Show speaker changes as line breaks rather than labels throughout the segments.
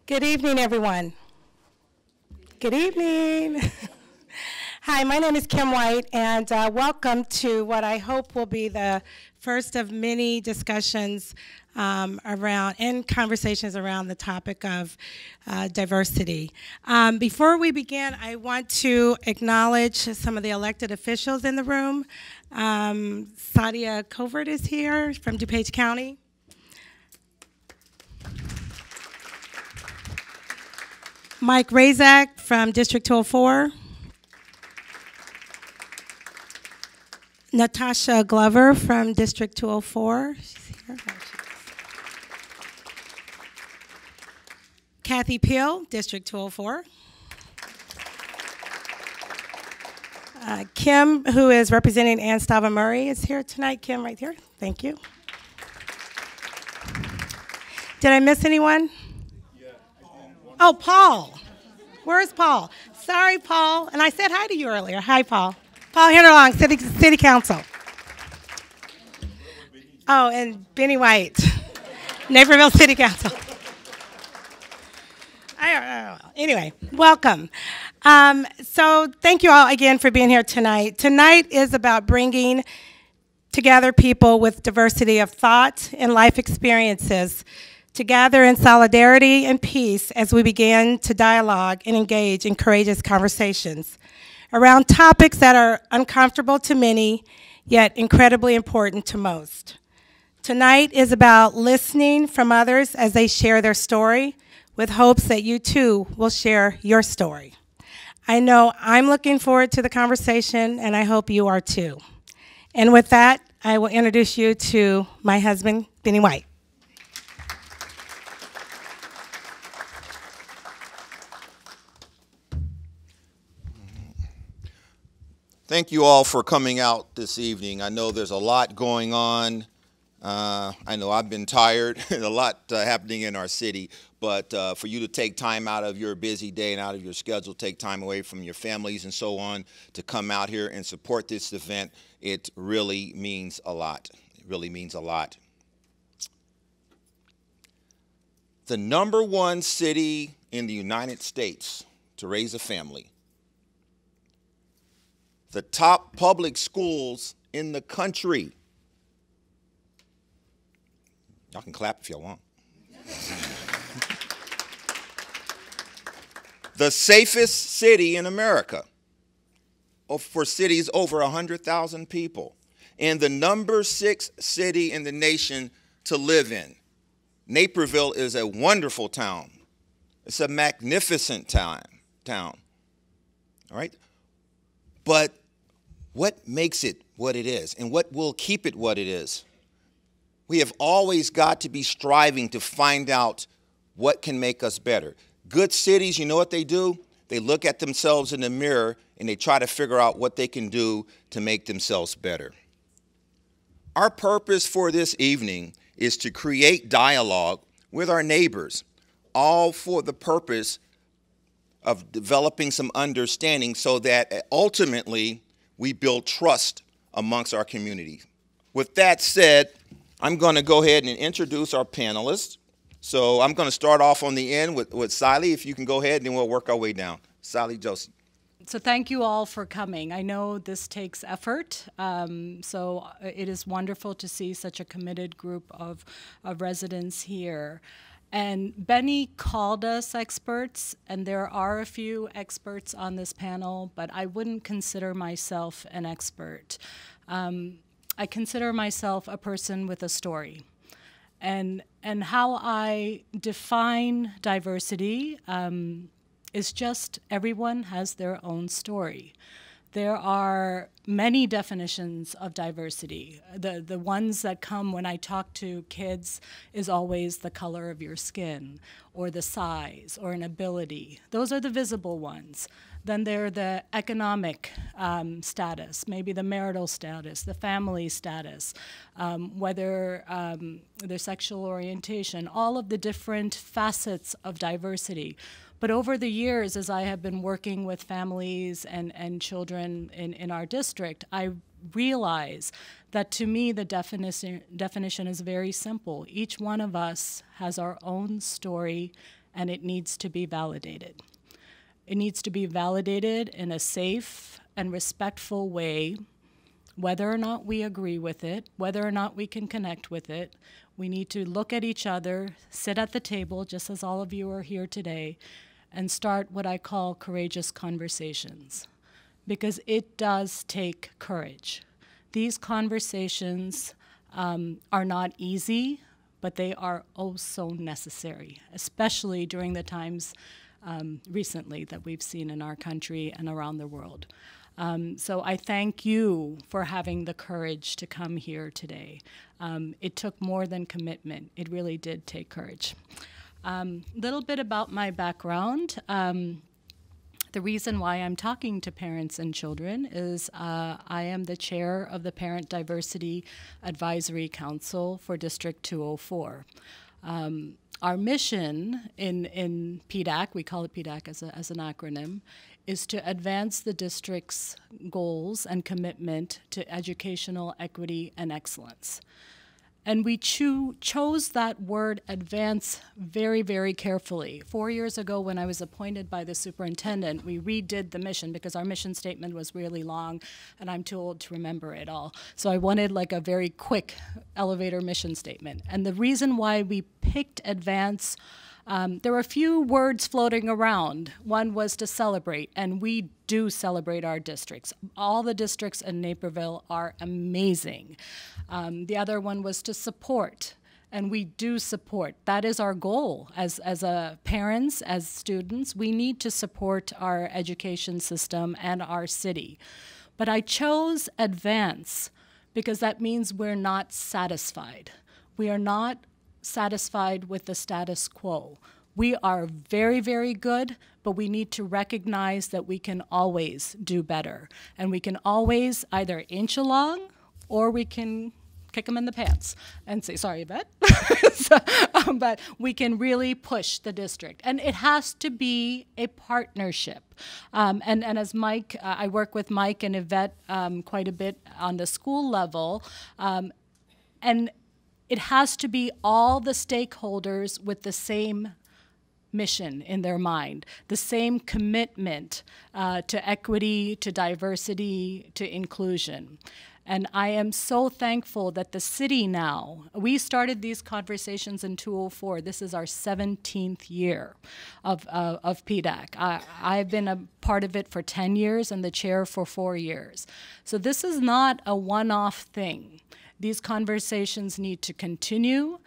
Good evening, everyone. Good evening. Hi, my name is Kim White, and welcome to what I hope will be the first of many discussions around and conversations around the topic of diversity. Before we begin, I want to acknowledge some of the elected officials in the room. Sadia Covert is here from DuPage County. Mike Razak from District 204. Natasha Glover from District 204. She's here. Kathy Peel, District 204. Kim, who is representing Anne Stava-Murray, is here tonight. Kim, right here. Thank you. Did I miss anyone? Oh, Paul. Where's Paul? Sorry, Paul. And I said hi to you earlier. Hi, Paul. Paul Hinterlong, City Council. Oh, and Benny White, Naperville City Council. Anyway, welcome. So thank you all again for being here tonight. Tonight is about bringing together people with diversity of thought and life experiences to gather in solidarity and peace as we begin to dialogue and engage in courageous conversations around topics that are uncomfortable to many, yet incredibly important to most. Tonight is about listening from others as they share their story, with hopes that you too will share your story. I know I'm looking forward to the conversation, and I hope you are too. And with that, I will introduce you to my husband, Benny White.
Thank you all for coming out this evening. I know there's a lot going on. I know I've been tired, and a lot happening in our city, but for you to take time out of your busy day and out of your schedule, take time away from your families and so on, to come out here and support this event, it really means a lot. It really means a lot. The #1 city in the United States to raise a family. The top public schools in the country. Y'all can clap if y'all want. The safest city in America for cities over 100,000 people. And the #6 city in the nation to live in. Naperville is a wonderful town. It's a magnificent town. All right? But what makes it what it is, and what will keep it what it is? We have always got to be striving to find out what can make us better. Good cities, you know what they do? They look at themselves in the mirror and they try to figure out what they can do to make themselves better. Our purpose for this evening is to create dialogue with our neighbors, all for the purpose of developing some understanding so that ultimately we build trust amongst our community. With that said, I'm going to go ahead and introduce our panelists. So I'm going to start off on the end with Sally. If you can go ahead, and then we'll work our way down. Sally Josie.
So thank you all for coming. I know this takes effort, so it is wonderful to see such a committed group of residents here. And Benny called us experts, and there are a few experts on this panel, but I wouldn't consider myself an expert. I consider myself a person with a story. And how I define diversity is just everyone has their own story. There are many definitions of diversity. The ones that come when I talk to kids is always the color of your skin, or the size, or an ability. Those are the visible ones. Then there are the economic status, maybe the marital status, the family status, whether their sexual orientation, all of the different facets of diversity. But over the years, as I have been working with families and children in our district, I realize that to me the definition is very simple. Each one of us has our own story and it needs to be validated. It needs to be validated in a safe and respectful way, whether or not we agree with it, whether or not we can connect with it. We need to look at each other, sit at the table, just as all of you are here today, and start what I call courageous conversations, because it does take courage. These conversations are not easy, but they are oh so necessary, especially during the times recently that we've seen in our country and around the world. So I thank you for having the courage to come here today. It took more than commitment. It really did take courage. Little bit about my background. The reason why I'm talking to parents and children is I am the chair of the Parent Diversity Advisory Council for District 204. Our mission in PDAC, we call it PDAC as an acronym, is to advance the district's goals and commitment to educational equity and excellence. And we chose that word advance very, very carefully. 4 years ago, when I was appointed by the superintendent, we redid the mission because our mission statement was really long and I'm too old to remember it all. So I wanted like a very quick elevator mission statement. And the reason why we picked advance, there were a few words floating around. One was to celebrate, and we do celebrate our districts. All the districts in Naperville are amazing. The other one was to support, and we do support. That is our goal as parents, as students. We need to support our education system and our city. But I chose advance because that means we're not satisfied. We are not satisfied with the status quo. We are very, very good, but we need to recognize that we can always do better. And we can always either inch along or we can kick them in the pants and say, sorry, Yvette. But we can really push the district. And it has to be a partnership. And as Mike, I work with Mike and Yvette quite a bit on the school level. And it has to be all the stakeholders with the same mission in their mind, the same commitment to equity, to diversity, to inclusion. And I am so thankful that the city now, we started these conversations in 2004. This is our 17th year of PDAC. I've been a part of it for 10 years and the chair for 4 years. So this is not a one-off thing. These conversations need to continue.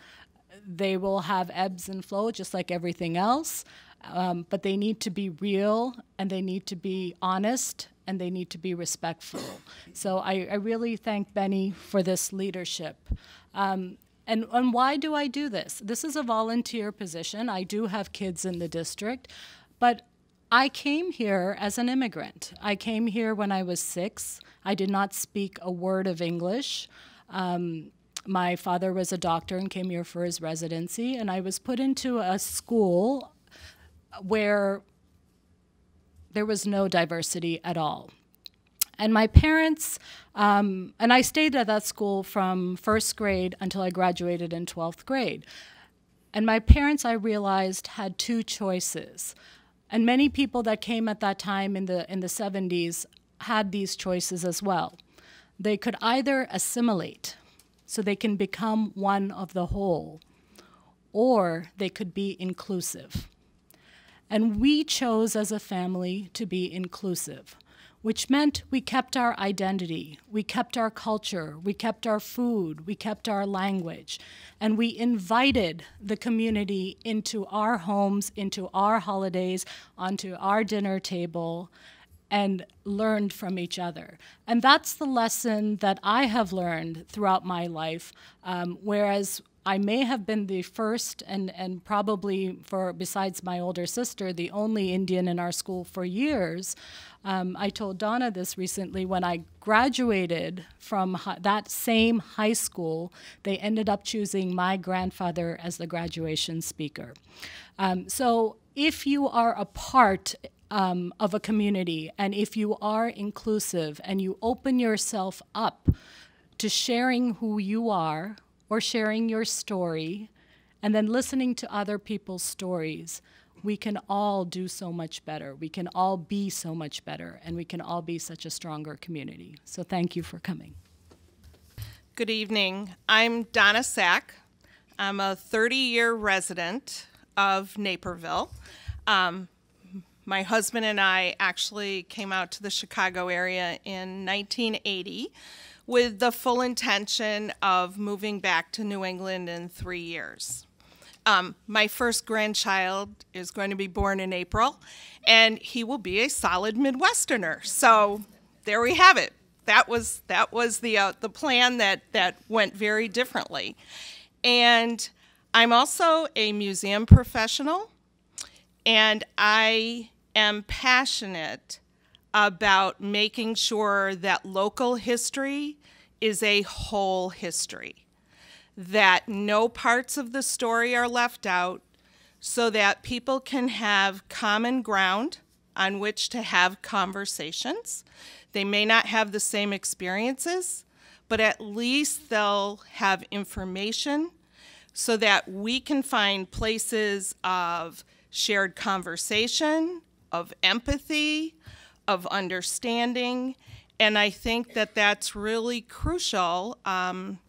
They will have ebbs and flows just like everything else, but they need to be real and they need to be honest and they need to be respectful. So I really thank Benny for this leadership. And why do I do this? This is a volunteer position. I do have kids in the district, but I came here as an immigrant. I came here when I was 6. I did not speak a word of English. My father was a doctor and came here for his residency, and I was put into a school where there was no diversity at all. And my parents, and I stayed at that school from 1st grade until I graduated in 12th grade. And my parents, I realized, had 2 choices. And many people that came at that time in the 70s had these choices as well. They could either assimilate, so they can become one of the whole, or they could be inclusive. And we chose as a family to be inclusive, which meant we kept our identity, we kept our culture, we kept our food, we kept our language, and we invited the community into our homes, into our holidays, onto our dinner table, and learned from each other. And that's the lesson that I have learned throughout my life, whereas I may have been the first and probably, besides my older sister, the only Indian in our school for years. I told Donna this recently. When I graduated from that same high school, they ended up choosing my grandfather as the graduation speaker. So if you are a part of a community, and if you are inclusive and you open yourself up to sharing who you are or sharing your story and then listening to other people's stories, we can all do so much better. We can all be so much better, and we can all be such a stronger community. So thank you for coming.
Good evening. I'm Donna Sack. I'm a 30-year resident of Naperville. My husband and I actually came out to the Chicago area in 1980 with the full intention of moving back to New England in 3 years. My first grandchild is going to be born in April, and he will be a solid Midwesterner. So there we have it. That was the plan that went very differently. And I'm also a museum professional, and I am passionate about making sure that local history is a whole history, that no parts of the story are left out, so that people can have common ground on which to have conversations. They may not have the same experiences, but at least they'll have information so that we can find places of shared conversation, of empathy, of understanding. And I think that that's really crucial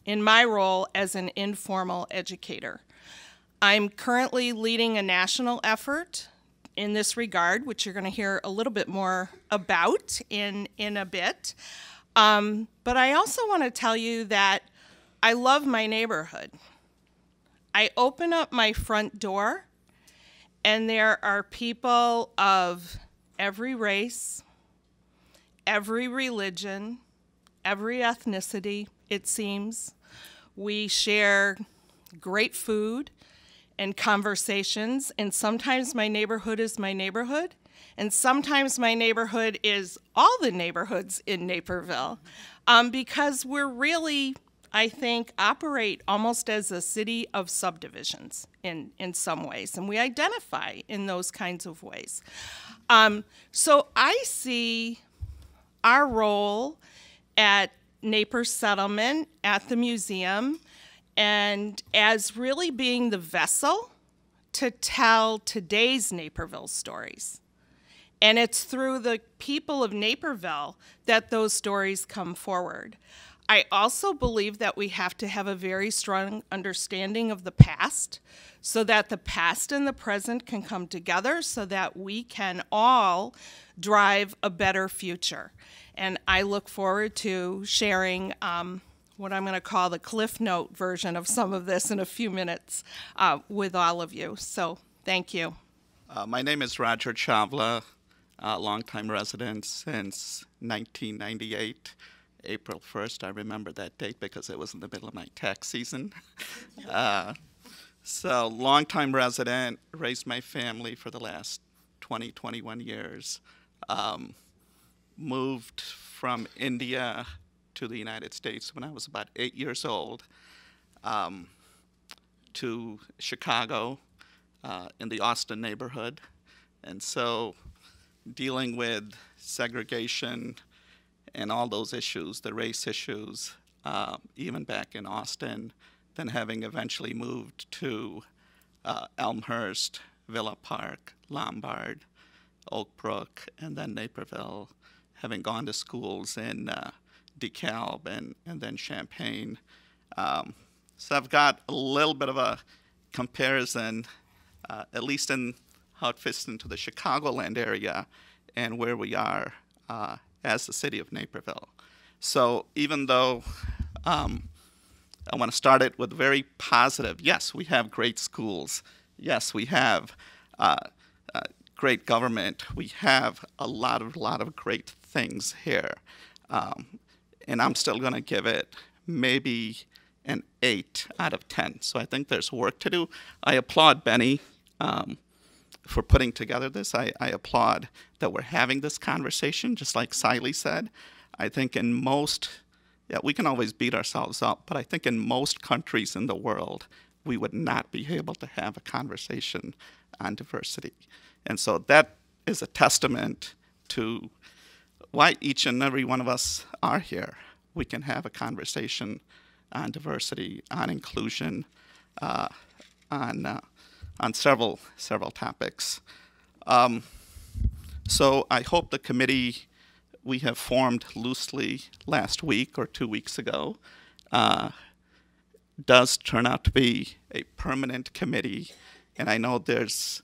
in my role as an informal educator. I'm currently leading a national effort in this regard, which you're going to hear a little bit more about in a bit. But I also want to tell you that I love my neighborhood. I open up my front door, and there are people of every race, every religion, every ethnicity, it seems. We share great food and conversations, and sometimes my neighborhood is my neighborhood, and sometimes my neighborhood is all the neighborhoods in Naperville, because we're really, I think, operate almost as a city of subdivisions in some ways, and we identify in those kinds of ways. So I see our role at Naples Settlement, at the museum, and as really being the vessel to tell today's Naperville stories. And it's through the people of Naperville that those stories come forward. I also believe that we have to have a very strong understanding of the past so that the past and the present can come together so that we can all drive a better future. And I look forward to sharing what I'm going to call the Cliff Note version of some of this in a few minutes with all of you. So thank you.
My name is Roger Chavla, longtime resident since 1998. April 1st, I remember that date because it was in the middle of my tax season. So longtime resident, raised my family for the last 20, 21 years. Moved from India to the United States when I was about 8 years old, to Chicago in the Austin neighborhood. And so dealing with segregation and all those issues, the race issues, even back in Austin, then having eventually moved to Elmhurst, Villa Park, Lombard, Oak Brook, and then Naperville, having gone to schools in DeKalb and then Champaign. So I've got a little bit of a comparison, at least in how it fits into the Chicagoland area and where we are as the city of Naperville. So even though I want to start it with very positive, yes, we have great schools. Yes, we have great government. We have a lot of great things here. And I'm still going to give it maybe an 8 out of 10. So I think there's work to do. I applaud Benny for putting together this. I applaud that we're having this conversation, just like Siley said. I think in most, we can always beat ourselves up, but I think in most countries in the world, we would not be able to have a conversation on diversity. And so that is a testament to why each and every one of us are here. We can have a conversation on diversity, on inclusion, on several topics. So I hope the committee we have formed loosely last week or 2 weeks ago does turn out to be a permanent committee. And I know there's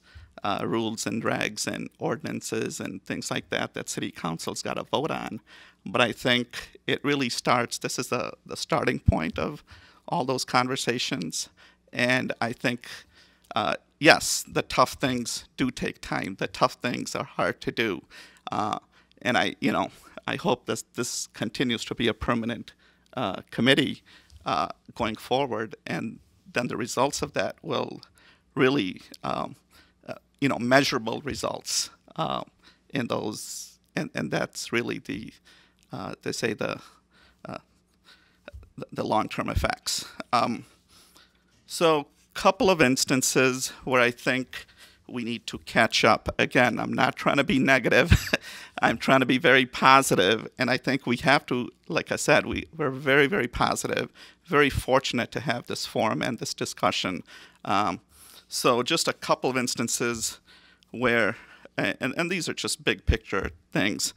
rules and regs and ordinances and things like that that City Council's got to vote on. But I think it really starts, this is the starting point of all those conversations. And I think, yes, the tough things do take time. The tough things are hard to do. And I hope this continues to be a permanent committee going forward. And then the results of that will really, measurable results in those, and that's really they say the long-term effects. So, couple of instances where I think we need to catch up. Again, I'm not trying to be negative. I'm trying to be very positive, and I think we have to, like I said, we're very, very positive, very fortunate to have this forum and this discussion. So just a couple of instances where, and these are just big picture things.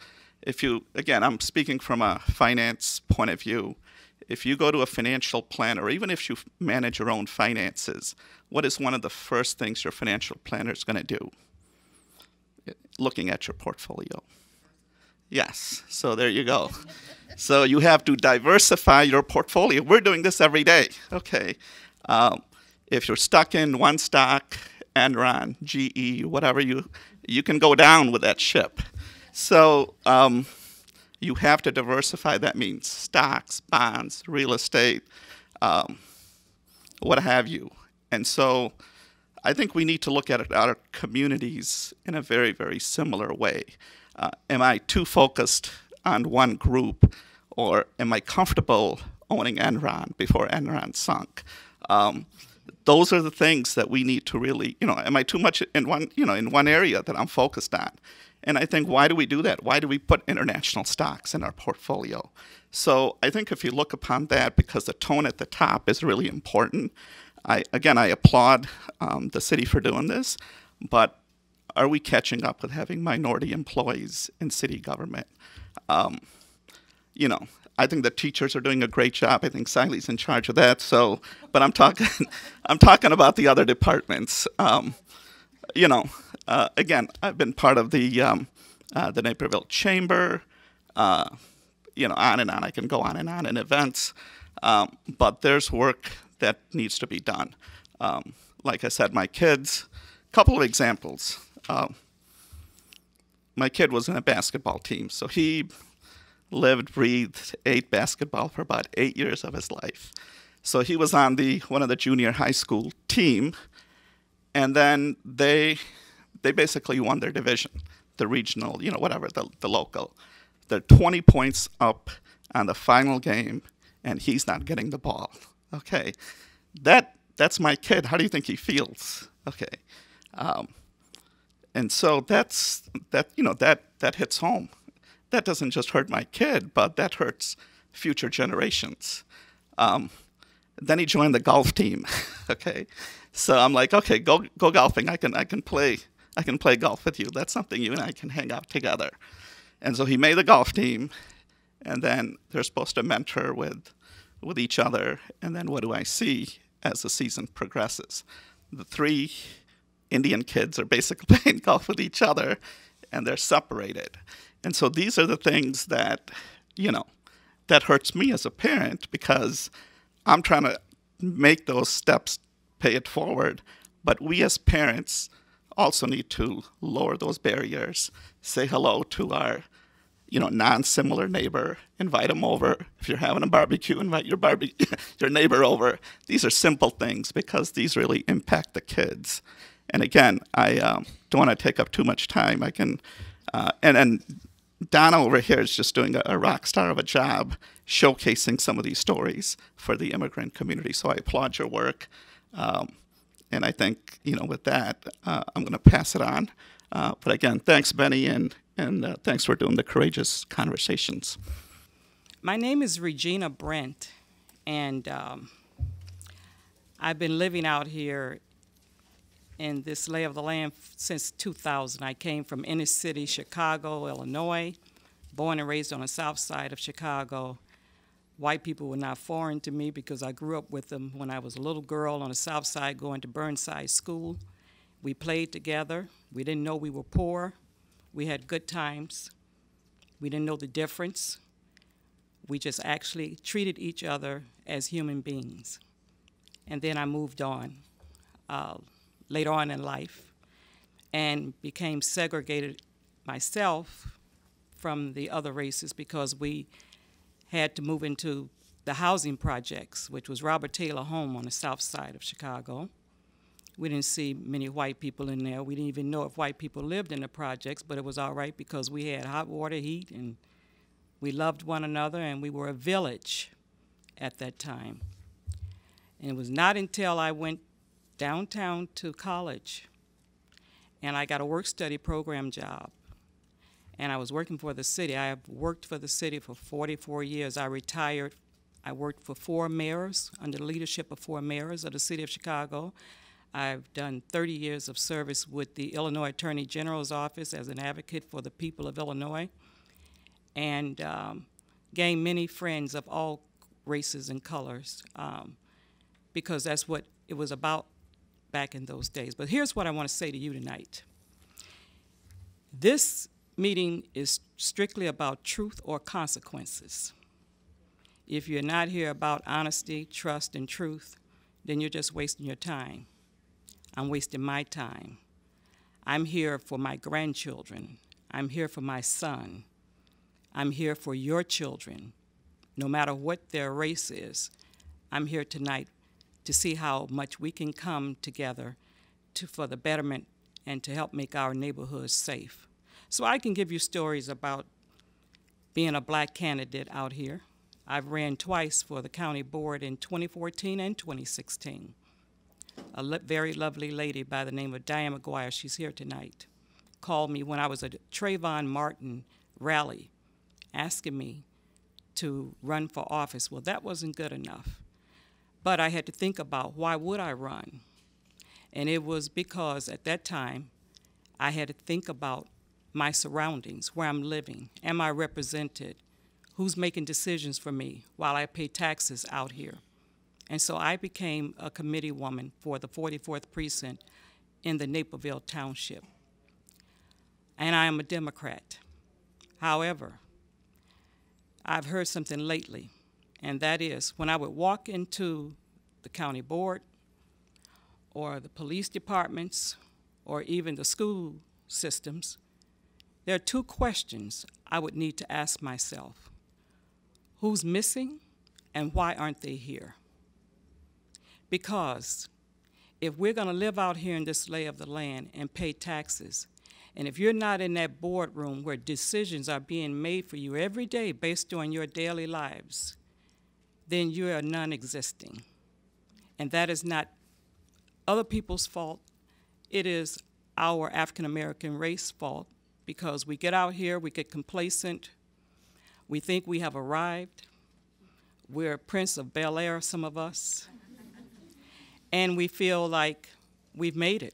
Again, I'm speaking from a finance point of view. If you go to a financial planner, or even if you manage your own finances, what is one of the first things your financial planner is going to do? Looking at your portfolio. Yes, so there you go. So you have to diversify your portfolio. We're doing this every day, okay? If you're stuck in one stock, Enron, GE, whatever, you can go down with that ship. So you have to diversify. That means stocks, bonds, real estate, what have you. And so I think we need to look at our communities in a very, very similar way. Am I too focused on one group, or am I comfortable owning Enron before Enron sunk? Those are the things that we need to really, am I too much in one area that I'm focused on? And I think, why do we do that? Why do we put international stocks in our portfolio? So I think if you look upon that, because the tone at the top is really important, I applaud the city for doing this, but are we catching up with having minority employees in city government? I think the teachers are doing a great job. I think Siley's in charge of that. So, but I'm talking about the other departments. Again, I've been part of the Naperville Chamber. On and on. I can go on and on in events, but there's work that needs to be done. Like I said, my kids. Couple of examples. My kid was in a basketball team, so he lived, breathed, ate basketball for about 8 years of his life. So he was on one of the junior high school team, and then they basically won their division, the regional, the local. They're 20 points up on the final game, and he's not getting the ball. Okay, that's my kid. How do you think he feels? Okay, and so that hits home. That doesn't just hurt my kid, but that hurts future generations. Then he joined the golf team. Okay, so I'm like, okay, go golfing. I can play golf with you. That's something you and I can hang out together. And so he made the golf team, and then they're supposed to mentor with each other. And then what do I see as the season progresses? The 3 Indian kids are basically playing golf with each other, and they're separated. And so these are the things that, that hurts me as a parent, because I'm trying to make those steps, pay it forward. But we as parents also need to lower those barriers, say hello to our, non-similar neighbor, invite them over. If you're having a barbecue, invite your neighbor over. These are simple things, because these really impact the kids. And again, I don't want to take up too much time. I can, and Donna over here is just doing a rock star of a job showcasing some of these stories for the immigrant community. So I applaud your work. And I think, with that, I'm going to pass it on. But again, thanks, Benny, and thanks for doing the courageous conversations.
My name is Regina Brent, and I've been living out here in this lay of the land since 2000. I came from inner city Chicago, Illinois, born and raised on the south side of Chicago. White people were not foreign to me because I grew up with them when I was a little girl on the south side going to Burnside School. We played together. We didn't know we were poor. We had good times. We didn't know the difference. We just actually treated each other as human beings. And then I moved on later on in life and became segregated myself from the other races because we had to move into the housing projects, which was Robert Taylor Home on the south side of Chicago. We didn't see many white people in there. We didn't even know if white people lived in the projects, but it was all right because we had hot water, heat, and we loved one another, and we were a village at that time. And it was not until I went downtown to college and I got a work-study program job. And I was working for the city. I have worked for the city for 44 years. I retired. I worked for 4 mayors, under the leadership of 4 mayors of the city of Chicago. I've done 30 years of service with the Illinois Attorney General's office as an advocate for the people of Illinois, and gained many friends of all races and colors, because that's what it was about back in those days. But here's what I want to say to you tonight. This meeting is strictly about truth or consequences. If you're not here about honesty, trust, and truth, then you're just wasting your time. I'm wasting my time. I'm here for my grandchildren. I'm here for my son. I'm here for your children. No matter what their race is, I'm here tonight to see how much we can come together for the betterment and to help make our neighborhoods safe. So I can give you stories about being a black candidate out here. I've ran twice for the county board in 2014 and 2016. A very lovely lady by the name of Diane McGuire, she's here tonight, called me when I was at a Trayvon Martin rally asking me to run for office. Well, that wasn't good enough. But I had to think about why would I run? And it was because at that time I had to think about my surroundings, where I'm living. Am I represented? Who's making decisions for me while I pay taxes out here? And so I became a committee woman for the 44th Precinct in the Naperville Township. And I am a Democrat. However, I've heard something lately, and that is when I would walk into the county board or the police departments or even the school systems, there are 2 questions I would need to ask myself. Who's missing and why aren't they here? Because if we're going to live out here in this lay of the land and pay taxes, and if you're not in that boardroom where decisions are being made for you every day based on your daily lives, then you are non-existing. And that is not other people's fault. It is our African-American race fault, because we get out here, we get complacent, we think we have arrived. We're Prince of Bel-Air, some of us. And we feel like we've made it,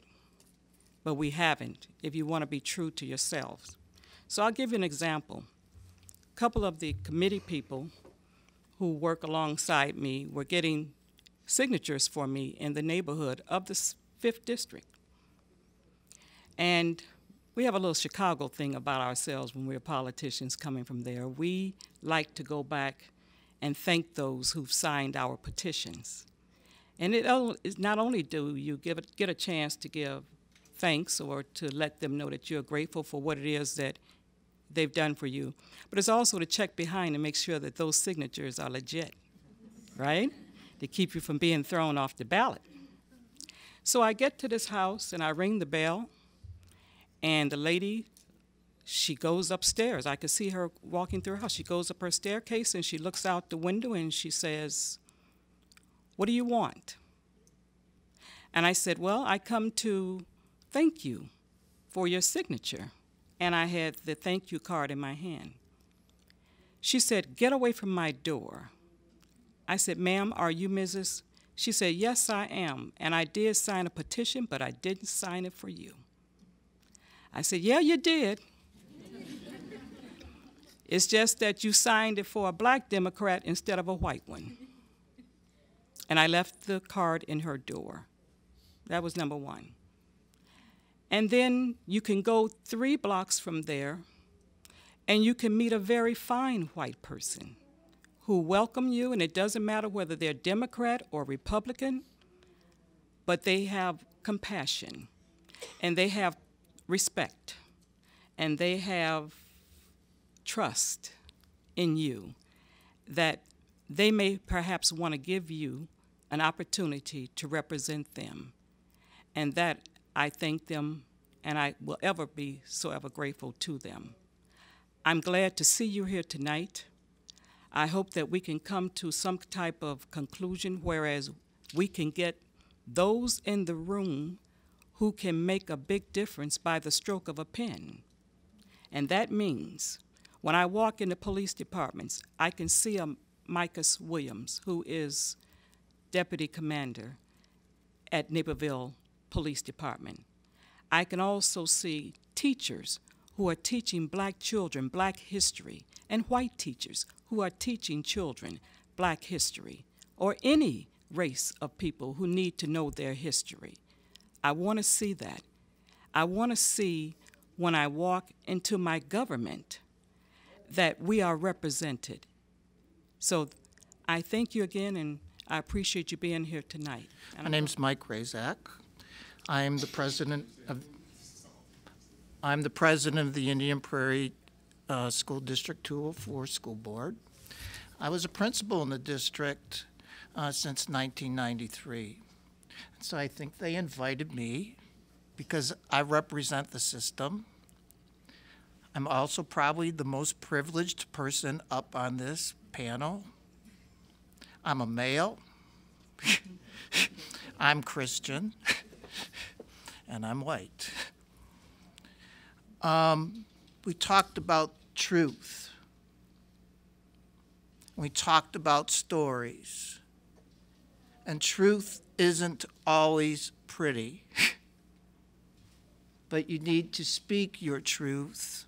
but we haven't, if you want to be true to yourselves. So I'll give you an example. A couple of the committee people who work alongside me were getting signatures for me in the neighborhood of the 5th District. And we have a little Chicago thing about ourselves when we're politicians coming from there. We like to go back and thank those who've signed our petitions. And it is not only do you get a chance to give thanks or to let them know that you're grateful for what it is that they've done for you, but it's also to check behind and make sure that those signatures are legit, right? To keep you from being thrown off the ballot. So I get to this house and I ring the bell, and the lady, she goes upstairs. I could see her walking through her house. She goes up her staircase and she looks out the window and she says, "What do you want?" And I said, "Well, I come to thank you for your signature." And I had the thank you card in my hand. She said, "Get away from my door." I said, "Ma'am, are you Mrs. She said, yes, I am. And I did sign a petition, but I didn't sign it for you. I said, yeah, you did. It's just that you signed it for a black Democrat instead of a white one. And I left the card in her door. That was number one. And then you can go 3 blocks from there, and you can meet a very fine white person who welcome you, and it doesn't matter whether they're Democrat or Republican, but they have compassion, and they have respect, and they have trust in you that they may perhaps want to give you an opportunity to represent them. And that I thank them, and I will ever be so ever grateful to them. I'm glad to see you here tonight. I hope that we can come to some type of conclusion whereas we can get those in the room who can make a big difference by the stroke of a pen. And that means when I walk in the police departments, I can see a Micah Williams, who is Deputy Commander at Naperville Police Department. I can also see teachers who are teaching black children black history, and white teachers who are teaching children black history, or any race of people who need to know their history. I want to see that. I want to see when I walk into my government that we are represented. So I thank you again, and I appreciate you being here tonight.
My name's Mike Razak. I'm the president of the Indian Prairie School District 204 School Board. I was a principal in the district since 1993. So I think they invited me because I represent the system. I'm also probably the most privileged person up on this panel. I'm a male. I'm Christian. And I'm white. We talked about truth. We talked about stories. And truth isn't always pretty. But you need to speak your truth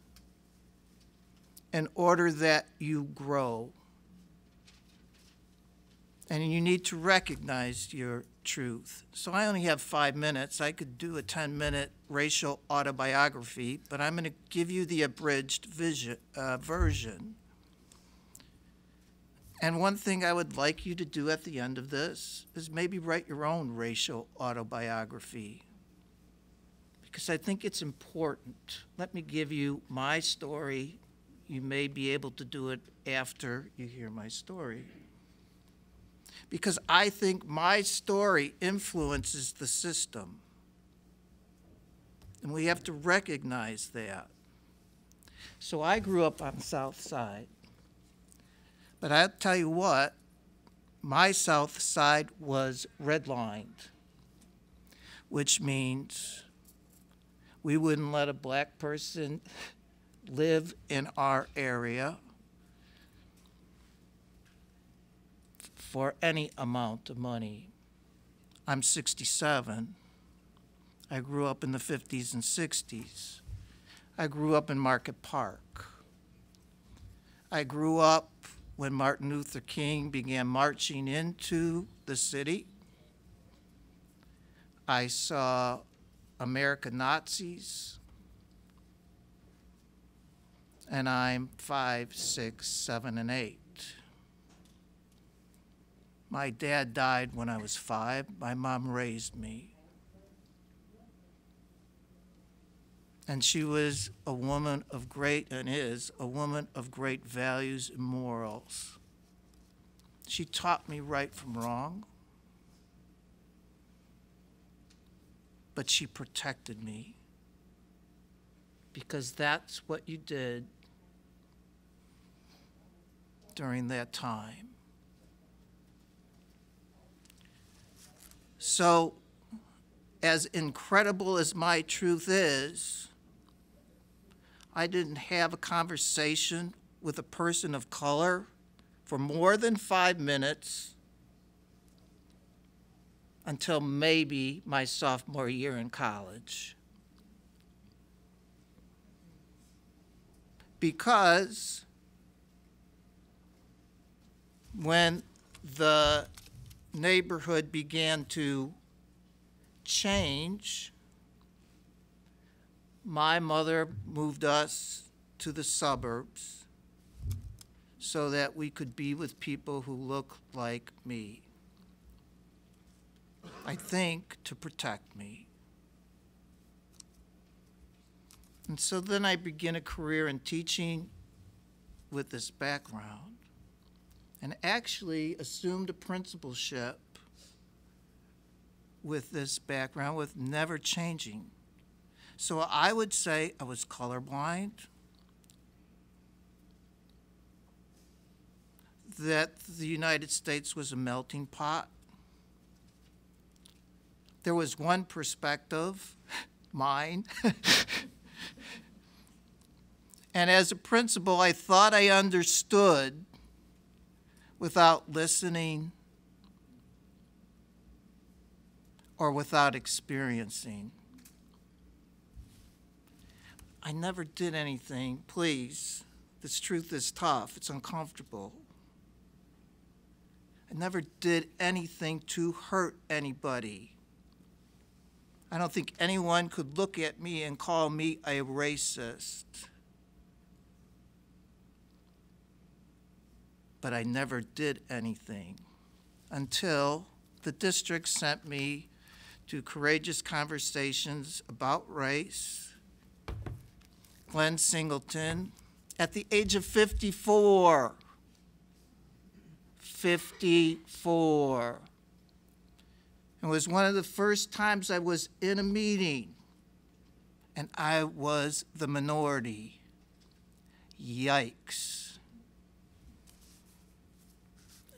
in order that you grow. And you need to recognize your truth. So I only have 5 minutes. I could do a 10-minute racial autobiography, but I'm going to give you the abridged version. And one thing I would like you to do at the end of this is maybe write your own racial autobiography, because I think it's important. Let me give you my story. You may be able to do it after you hear my story, because I think my story influences the system. And we have to recognize that. So I grew up on the South Side. But I'll tell you what, my South Side was redlined, which means we wouldn't let a black person live in our area for any amount of money. I'm 67. I grew up in the 50s and 60s. I grew up in Market Park. I grew up when Martin Luther King began marching into the city. I saw American Nazis. And I'm 5, 6, 7, and 8. My dad died when I was 5. My mom raised me. And she was a woman of great, and is a woman of great values and morals. She taught me right from wrong, but she protected me, because that's what you did during that time. So, as incredible as my truth is, I didn't have a conversation with a person of color for more than 5 minutes until maybe my sophomore year in college. Because when the neighborhood began to change, my mother moved us to the suburbs so that we could be with people who look like me. I think to protect me. And so then I began a career in teaching with this background and actually assumed a principalship with this background with never changing. So I would say I was colorblind, that the United States was a melting pot. There was one perspective, mine. And as a principal, I thought I understood without listening or without experiencing. I never did anything, please. This truth is tough, it's uncomfortable. I never did anything to hurt anybody. I don't think anyone could look at me and call me a racist. But I never did anything until the district sent me to Courageous Conversations About Race, Glenn Singleton, at the age of 54. 54. It was one of the first times I was in a meeting, and I was the minority. Yikes.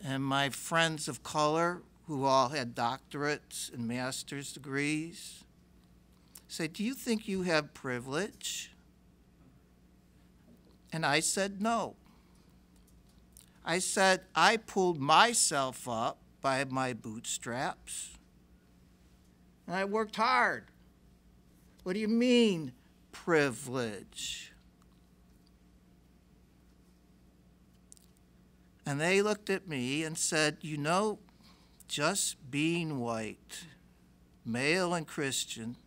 And my friends of color, who all had doctorates and master's degrees, said, "Do you think you have privilege?" And I said, no. I said, I pulled myself up by my bootstraps, and I worked hard. What do you mean, privilege? And they looked at me and said, you know, just being white, male and Christian,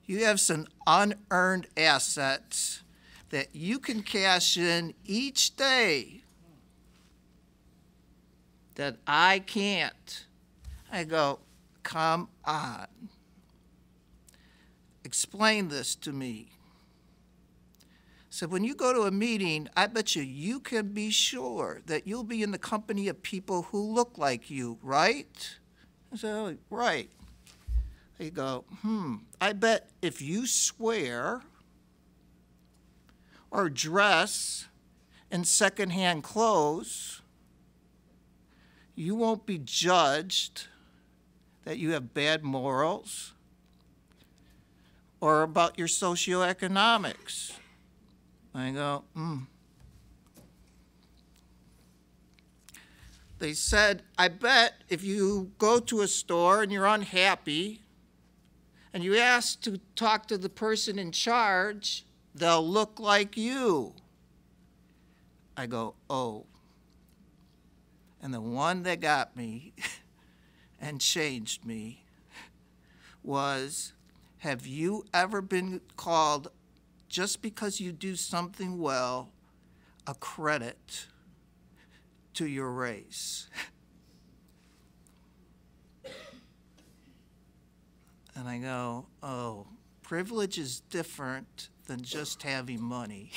you have some unearned assets that you can cash in each day that I can't. I go, come on. Explain this to me. So when you go to a meeting, I bet you can be sure that you'll be in the company of people who look like you, right? I said, oh, right. They go, I bet if you swear or dress in secondhand clothes, you won't be judged that you have bad morals or about your socioeconomics. I go, They said, I bet if you go to a store and you're unhappy and you ask to talk to the person in charge, they'll look like you. I go, oh. And the one that got me and changed me was, have you ever been called, just because you do something well, a credit to your race? And I go, oh, privilege is different than just having money.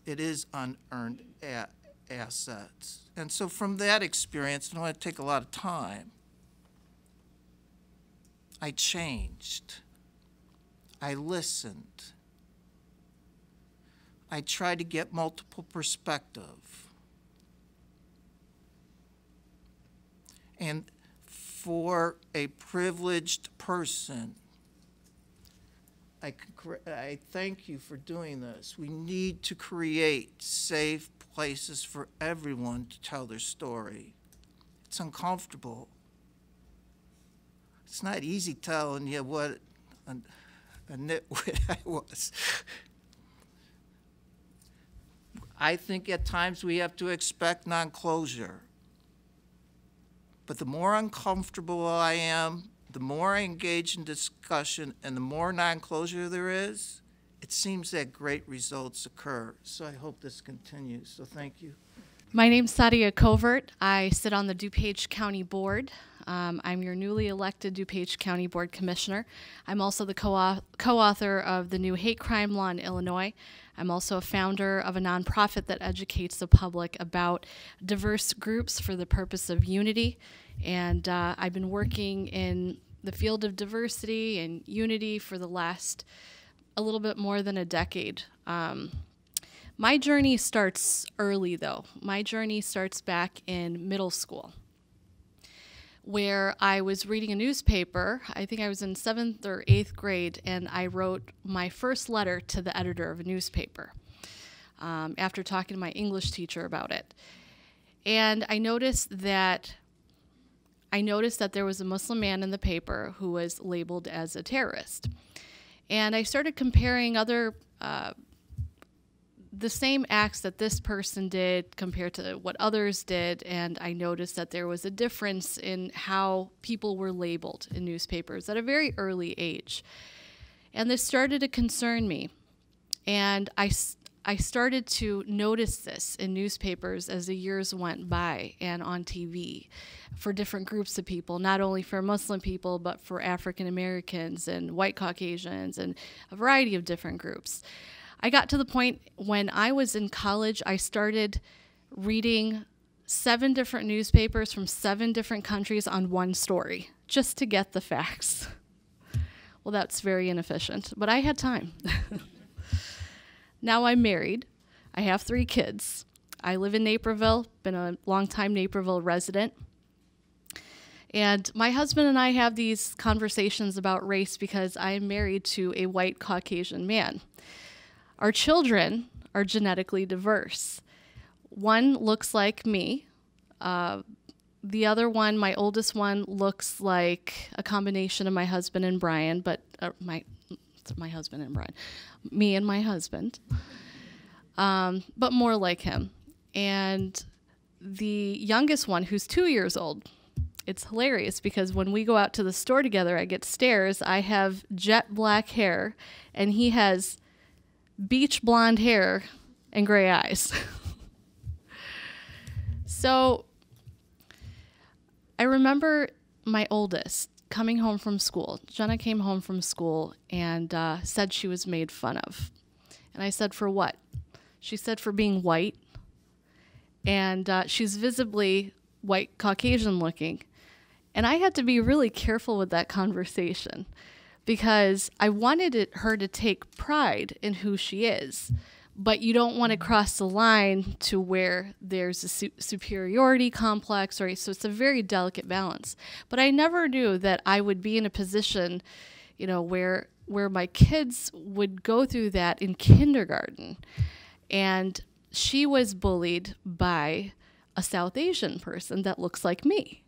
It is unearned assets. And so from that experience, I don't want to take a lot of time, I changed. I listened. I tried to get multiple perspective. And for a privileged person, I thank you for doing this. We need to create safe places for everyone to tell their story. It It's uncomfortable. It's not easy telling you what a nitwit I was. I think at times we have to expect non-closure. But the more uncomfortable I am, the more I engage in discussion, and the more non-closure there is, it seems that great results occur. So I hope this continues. So thank you.
My name's Sadia Covert. I sit on the DuPage County Board. I'm your newly elected DuPage County Board Commissioner. I'm also the co-author of the new hate crime law in Illinois. I'm also a founder of a nonprofit that educates the public about diverse groups for the purpose of unity. And I've been working in the field of diversity and unity for the last a little bit more than a decade. My journey starts early, though. My journey starts back in middle school, where I was reading a newspaper. I think I was in 7th or 8th grade, and I wrote my first letter to the editor of a newspaper after talking to my English teacher about it. And I noticed that there was a Muslim man in the paper who was labeled as a terrorist. And I started comparing the same acts that this person did compared to what others did, and I noticed that there was a difference in how people were labeled in newspapers at a very early age. And this started to concern me, and I started to notice this in newspapers as the years went by and on TV for different groups of people, not only for Muslim people, but for African Americans and white Caucasians and a variety of different groups. I got to the point when I was in college, I started reading 7 different newspapers from 7 different countries on one story, just to get the facts. Well, that's very inefficient, but I had time. Now I'm married. I have 3 kids. I live in Naperville, been a longtime Naperville resident. And my husband and I have these conversations about race because I am married to a white Caucasian man. Our children are genetically diverse. One looks like me. The other one, my oldest one, looks like a combination of my husband and Brian, but my husband and Brian, me and my husband, but more like him. And the youngest one, who's 2 years old, it's hilarious because when we go out to the store together, I get stares. I have jet black hair, and he has beach blonde hair and gray eyes. So I remember my oldest coming home from school. Jenna came home from school and said she was made fun of. And I said, for what? She said, for being white. And she's visibly white Caucasian looking. And I had to be really careful with that conversation, because I wanted her to take pride in who she is, but you don't want to cross the line to where there's a superiority complex, or so it's a very delicate balance. But I never knew that I would be in a position, where my kids would go through that in kindergarten, and she was bullied by a South Asian person that looks like me.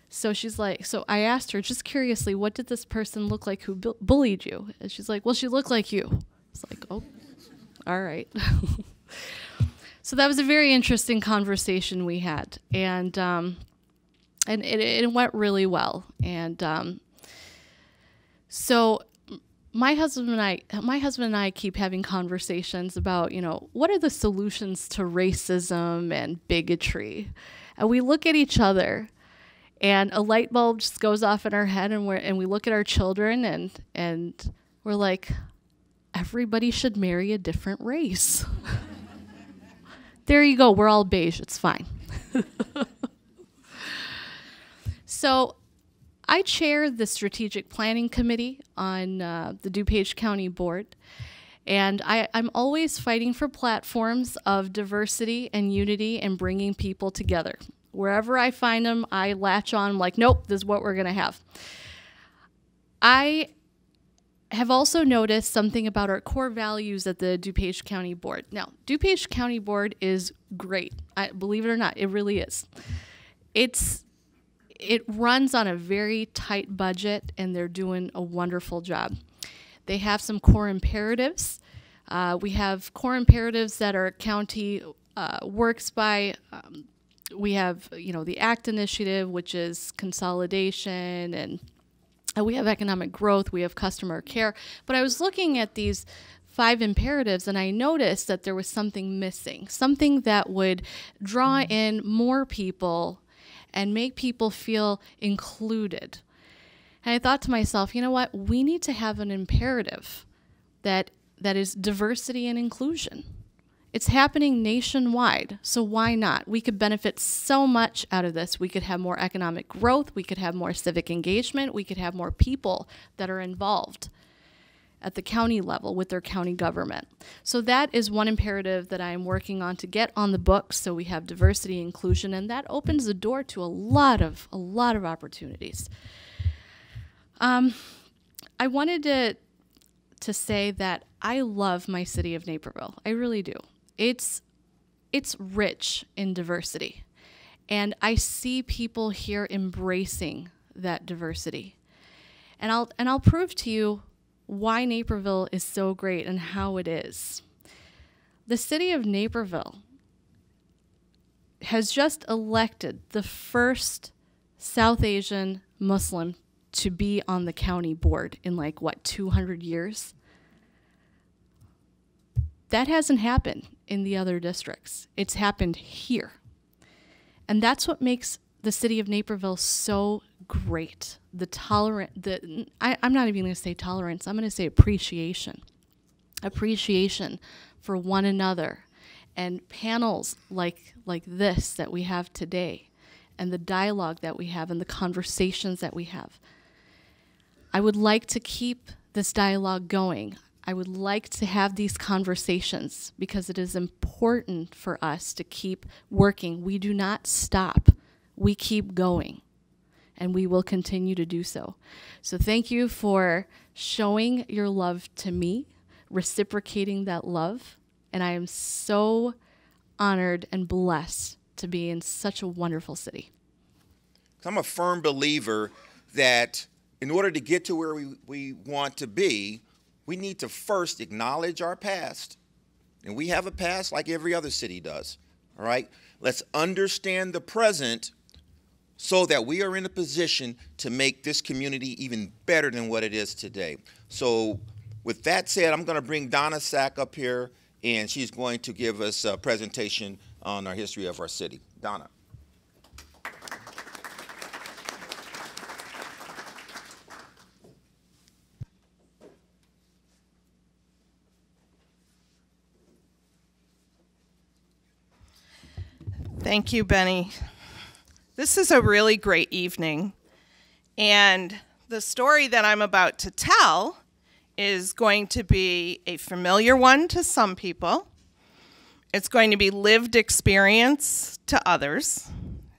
So she's like, so I asked her, just curiously, what did this person look like who bullied you? And she's like, well, she looked like you. It's like, oh, all right. So that was a very interesting conversation we had, and it went really well. And so my husband and I keep having conversations about, what are the solutions to racism and bigotry? And we look at each other, and a light bulb just goes off in our head, and we look at our children, and we're like, everybody should marry a different race. There you go. We're all beige. It's fine. So I chair the Strategic Planning Committee on the DuPage County Board, and I'm always fighting for platforms of diversity and unity and bringing people together. Wherever I find them, I latch on. I'm like, nope, this is what we're going to have. I have also noticed something about our core values at the DuPage County Board. Now, DuPage County Board is great. Believe it or not, it really is. It's it runs on a very tight budget, and they're doing a wonderful job. They have some core imperatives. We have core imperatives that our county works by. We have, the ACT initiative, which is consolidation, and we have economic growth. We have customer care. But I was looking at these 5 imperatives, and I noticed that there was something missing, something that would draw in more people and make people feel included. And I thought to myself, you know what? We need to have an imperative that is diversity and inclusion. It's happening nationwide, so why not? We could benefit so much out of this. We could have more economic growth. We could have more civic engagement. We could have more people that are involved at the county level with their county government. So that is one imperative that I'm working on to get on the books, so we have diversity and inclusion, and that opens the door to a lot of opportunities. I wanted to say that I love my city of Naperville. I really do. It's rich in diversity, and I see people here embracing that diversity. And I'll prove to you why Naperville is so great and how it is. The city of Naperville has just elected the first South Asian Muslim to be on the county board in 200 years? That hasn't happened in the other districts. It's happened here. And that's what makes the city of Naperville so great. I'm not even going to say tolerance, I'm going to say appreciation. Appreciation for one another, and panels like this that we have today, and the dialogue that we have, and the conversations that we have. I would like to keep this dialogue going. I would like to have these conversations because it is important for us to keep working. We do not stop. We keep going, and we will continue to do so. So thank you for showing your love to me, reciprocating that love, and I am so honored and blessed to be in such a wonderful city.
I'm a firm believer that in order to get to where we want to be, we need to first acknowledge our past. And we have a past like every other city does, all right? Let's understand the present so that we are in a position to make this community even better than what it is today. So with that said, I'm going to bring Donna Sack up here, and she's going to give us a presentation on our history of our city. Donna.
Thank you, Benny. This is a really great evening, and the story that I'm about to tell is going to be a familiar one to some people. It's going to be lived experience to others.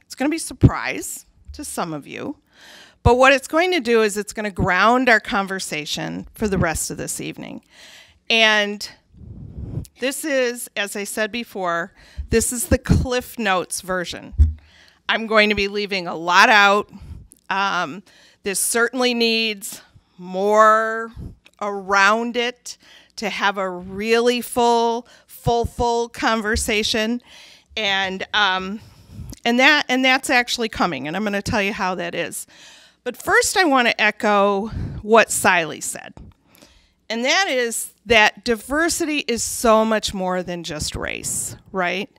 It's going to be surprise to some of you. But what it's going to do is it's going to ground our conversation for the rest of this evening. And this is, as I said before, this is the Cliff Notes version. I'm going to be leaving a lot out. This certainly needs more around it to have a really full conversation, and that's actually coming, and I'm going to tell you how that is. But first, I want to echo what Siley said, and that is that diversity is so much more than just race, right?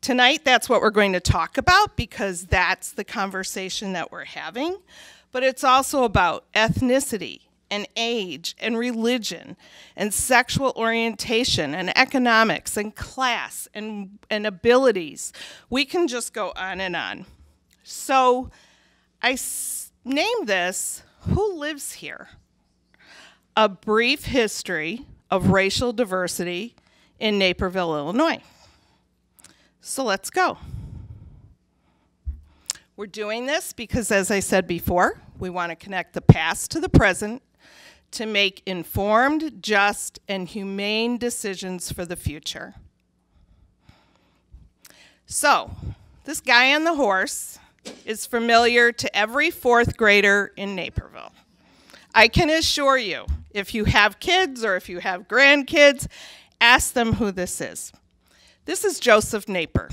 Tonight, that's what we're going to talk about because that's the conversation that we're having, but it's also about ethnicity and age and religion and sexual orientation and economics and class and abilities. We can just go on and on. So I named this, Who Lives Here? A Brief History of Racial Diversity in Naperville, Illinois. So let's go. We're doing this because, as I said before, we want to connect the past to the present to make informed, just, and humane decisions for the future. So, this guy on the horse is familiar to every fourth grader in Naperville. I can assure you, if you have kids or if you have grandkids, ask them who this is. This is Joseph Naper.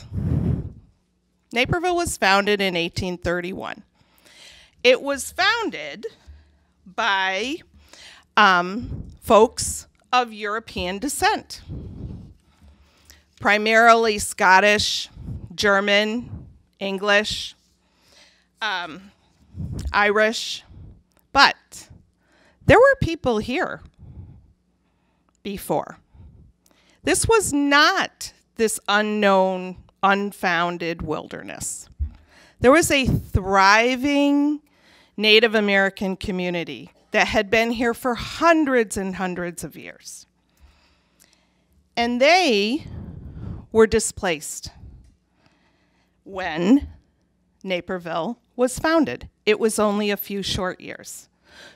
Naperville was founded in 1831. It was founded by folks of European descent, primarily Scottish, German, English, Irish, but there were people here before. This was not this unknown, unfounded wilderness. There was a thriving Native American community that had been here for hundreds and hundreds of years. And they were displaced when Naperville was founded. It was only a few short years.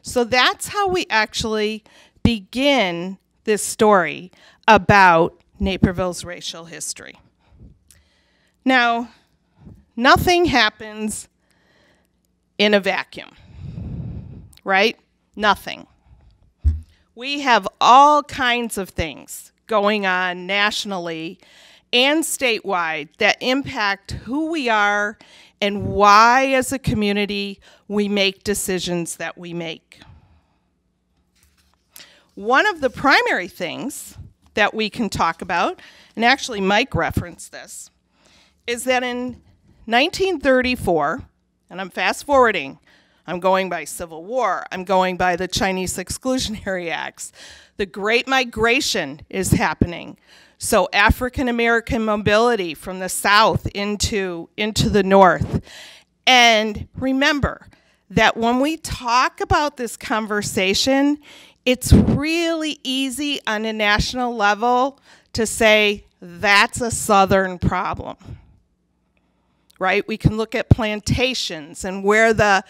So that's how we actually begin this story about Naperville's racial history. Now, nothing happens in a vacuum, right? Nothing. We have all kinds of things going on nationally and statewide that impact who we are and why, as a community, we make decisions that we make. One of the primary things that we can talk about, and actually Mike referenced this, is that in 1934, and I'm fast forwarding, I'm going by Civil War, I'm going by the Chinese Exclusionary Acts, the Great Migration is happening. So African American mobility from the South into the North. And remember that when we talk about this conversation, it's really easy on a national level to say that's a Southern problem, right? We can look at plantations and where the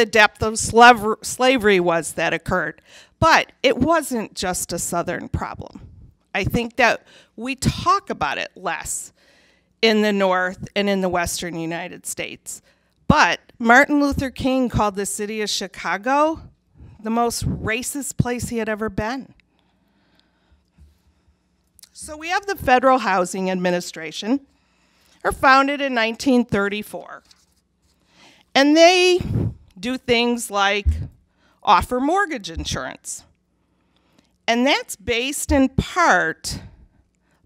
depth of slavery was that occurred. But it wasn't just a Southern problem. I think that we talk about it less in the North and in the Western United States. But Martin Luther King called the city of Chicago the most racist place he had ever been. So we have the Federal Housing Administration, are founded in 1934. And they do things like offer mortgage insurance. And that's based in part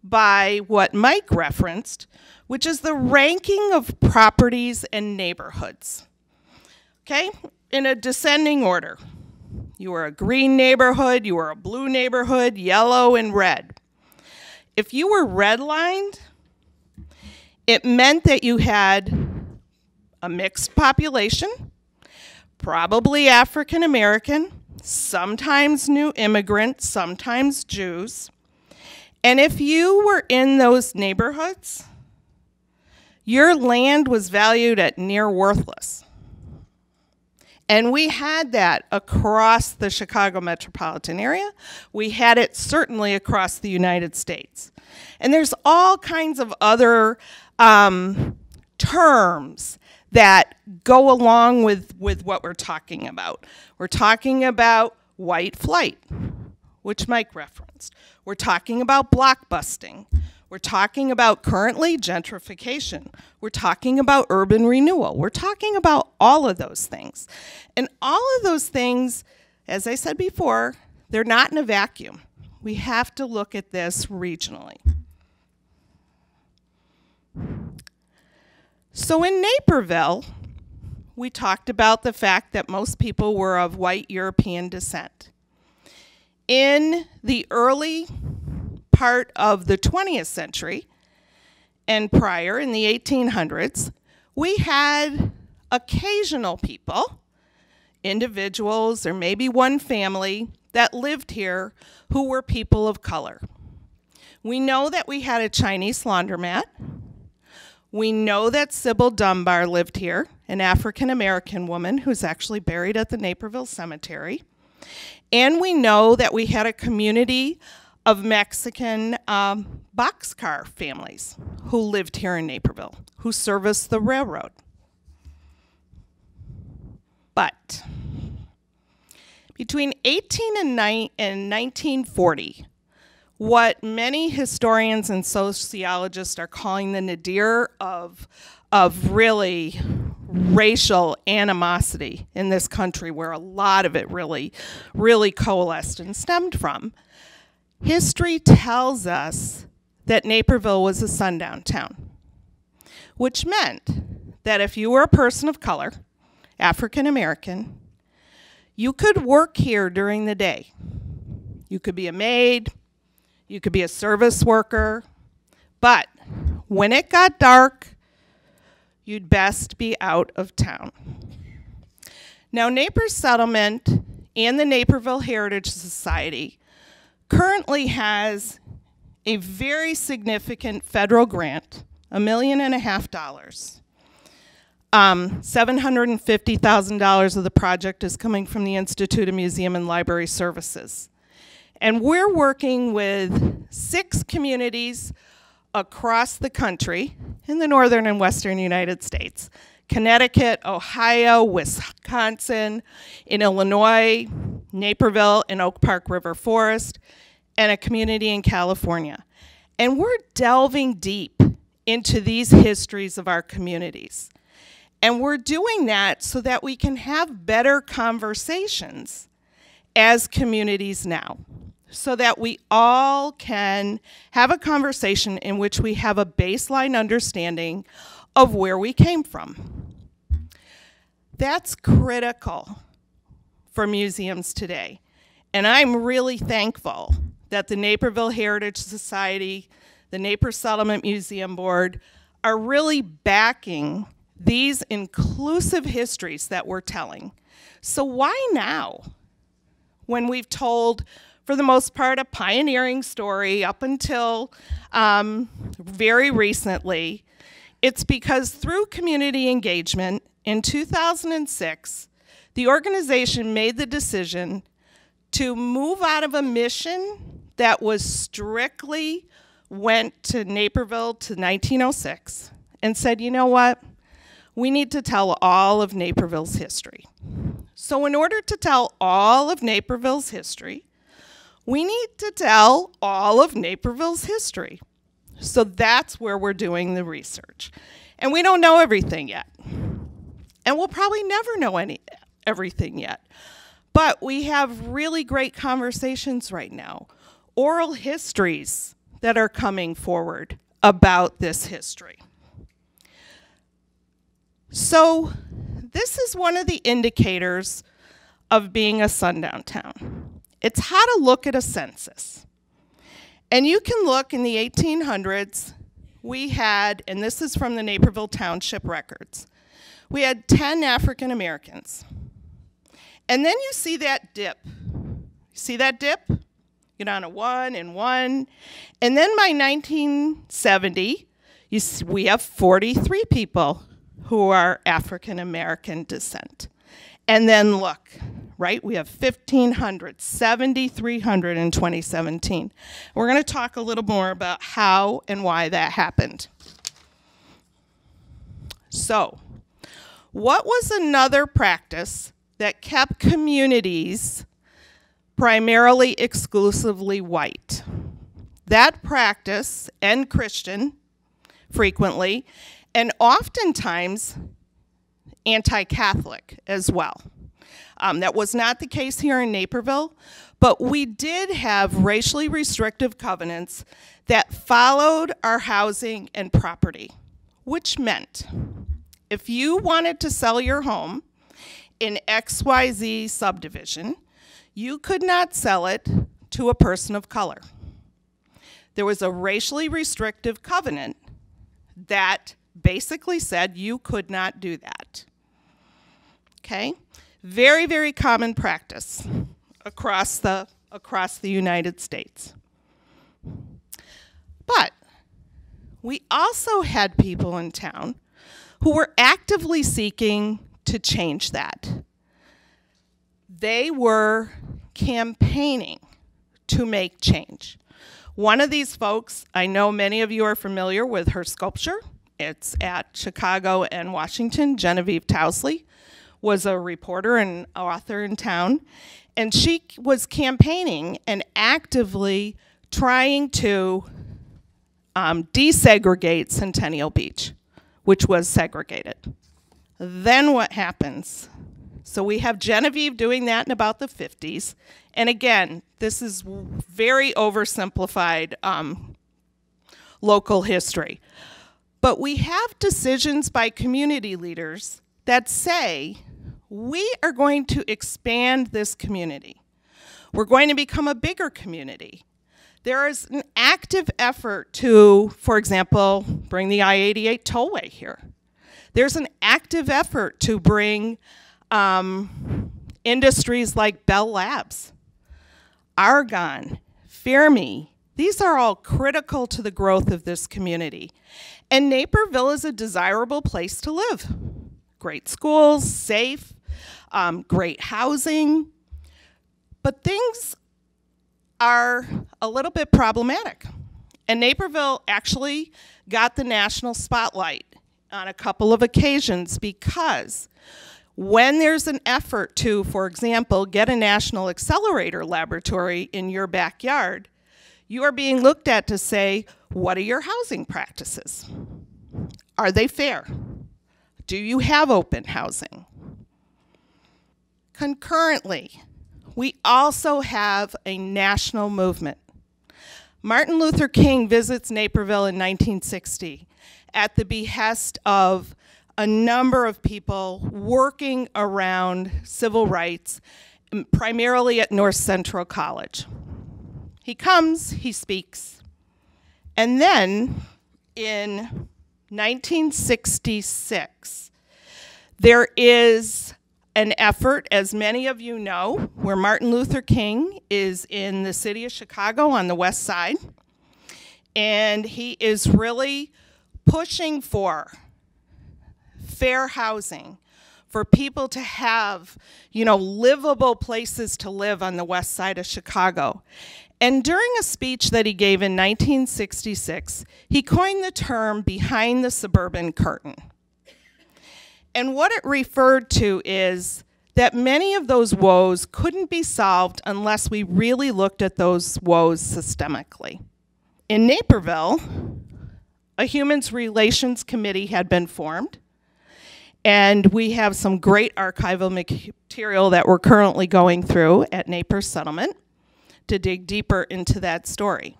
by what Mike referenced, which is the ranking of properties and neighborhoods. Okay, in a descending order. You were a green neighborhood, you were a blue neighborhood, yellow and red. If you were redlined, it meant that you had a mixed population, probably African American, sometimes new immigrants, sometimes Jews. And if you were in those neighborhoods, your land was valued at near worthless. And we had that across the Chicago metropolitan area. We had it certainly across the United States. And there's all kinds of other terms that go along with what we're talking about. We're talking about white flight, which Mike referenced. We're talking about blockbusting. We're talking about currently gentrification. We're talking about urban renewal. We're talking about all of those things. And all of those things, as I said before, they're not in a vacuum. We have to look at this regionally. So in Naperville, we talked about the fact that most people were of white European descent. In the early part of the 20th century and prior, in the 1800s, we had occasional people, individuals or maybe one family that lived here who were people of color. We know that we had a Chinese laundromat. We know that Sybil Dunbar lived here, an African-American woman who's actually buried at the Naperville Cemetery. And we know that we had a community of Mexican boxcar families who lived here in Naperville, who serviced the railroad. But between 18 and 1940, what many historians and sociologists are calling the nadir of really racial animosity in this country, where a lot of it really coalesced and stemmed from. History tells us that Naperville was a sundown town, which meant that if you were a person of color, African American, you could work here during the day. You could be a maid, you could be a service worker, but when it got dark, you'd best be out of town. Now, Naples Settlement and the Naperville Heritage Society currently has a very significant federal grant, $1.5 million. $750,000 of the project is coming from the Institute of Museum and Library Services. And we're working with 6 communities across the country in the northern and western United States: Connecticut, Ohio, Wisconsin, in Illinois, Naperville, and Oak Park River Forest, and a community in California. And we're delving deep into these histories of our communities. And we're doing that so that we can have better conversations as communities now, so that we all can have a conversation in which we have a baseline understanding of where we came from. That's critical for museums today. And I'm really thankful that the Naperville Heritage Society, the Naples Settlement Museum Board, are really backing these inclusive histories that we're telling. So why now, when we've told, for the most part, a pioneering story up until very recently? It's because through community engagement in 2006, the organization made the decision to move out of a mission that was strictly went to Naperville to 1906 and said, you know what? We need to tell all of Naperville's history. So in order to tell all of Naperville's history, we need to tell all of Naperville's history. So that's where we're doing the research. And we don't know everything yet. And we'll probably never know everything yet. But we have really great conversations right now, oral histories that are coming forward about this history. So this is one of the indicators of being a sundown town. It's how to look at a census. And you can look in the 1800s, we had, and this is from the Naperville Township records, we had 10 African Americans. And then you see that dip. See that dip? Get on a 1 and 1. And then by 1970, we have 43 people who are African American descent. And then look, right, we have 1,500, 7,300 in 2017. We're going to talk a little more about how and why that happened. So, what was another practice that kept communities primarily exclusively white? That practice, and Christian frequently, and oftentimes anti-Catholic as well. That was not the case here in Naperville, but we did have racially restrictive covenants that followed our housing and property, which meant if you wanted to sell your home in XYZ subdivision, you could not sell it to a person of color. There was a racially restrictive covenant that basically said you could not do that. Okay? Very, very common practice across the United States. But we also had people in town who were actively seeking to change that. They were campaigning to make change. One of these folks, I know many of you are familiar with her sculpture. It's at Chicago and Washington, Genevieve Tousley. was a reporter and author in town, and she was campaigning and actively trying to desegregate Centennial Beach, which was segregated. Then what happens? So we have Genevieve doing that in about the 50s. And again, this is very oversimplified local history. But we have decisions by community leaders that say, we are going to expand this community. We're going to become a bigger community. There is an active effort to, for example, bring the I-88 tollway here. There's an active effort to bring industries like Bell Labs, Argonne, Fermi. These are all critical to the growth of this community. And Naperville is a desirable place to live. Great schools, safe, great housing. But things are a little bit problematic. And Naperville actually got the national spotlight on a couple of occasions because when there's an effort to, for example, get a national accelerator laboratory in your backyard, you are being looked at to say, what are your housing practices? Are they fair? Do you have open housing? Concurrently, we also have a national movement. Martin Luther King visits Naperville in 1960 at the behest of a number of people working around civil rights, primarily at North Central College. He comes, he speaks, and then in 1966, there is an effort, as many of you know, where Martin Luther King is in the city of Chicago on the west side, and he is really pushing for fair housing, for people to have, livable places to live on the west side of Chicago. And during a speech that he gave in 1966, he coined the term behind the suburban curtain. And what it referred to is that many of those woes couldn't be solved unless we really looked at those woes systemically. In Naperville, a Human Relations Committee had been formed, and we have some great archival material that we're currently going through at Naples Settlement to dig deeper into that story.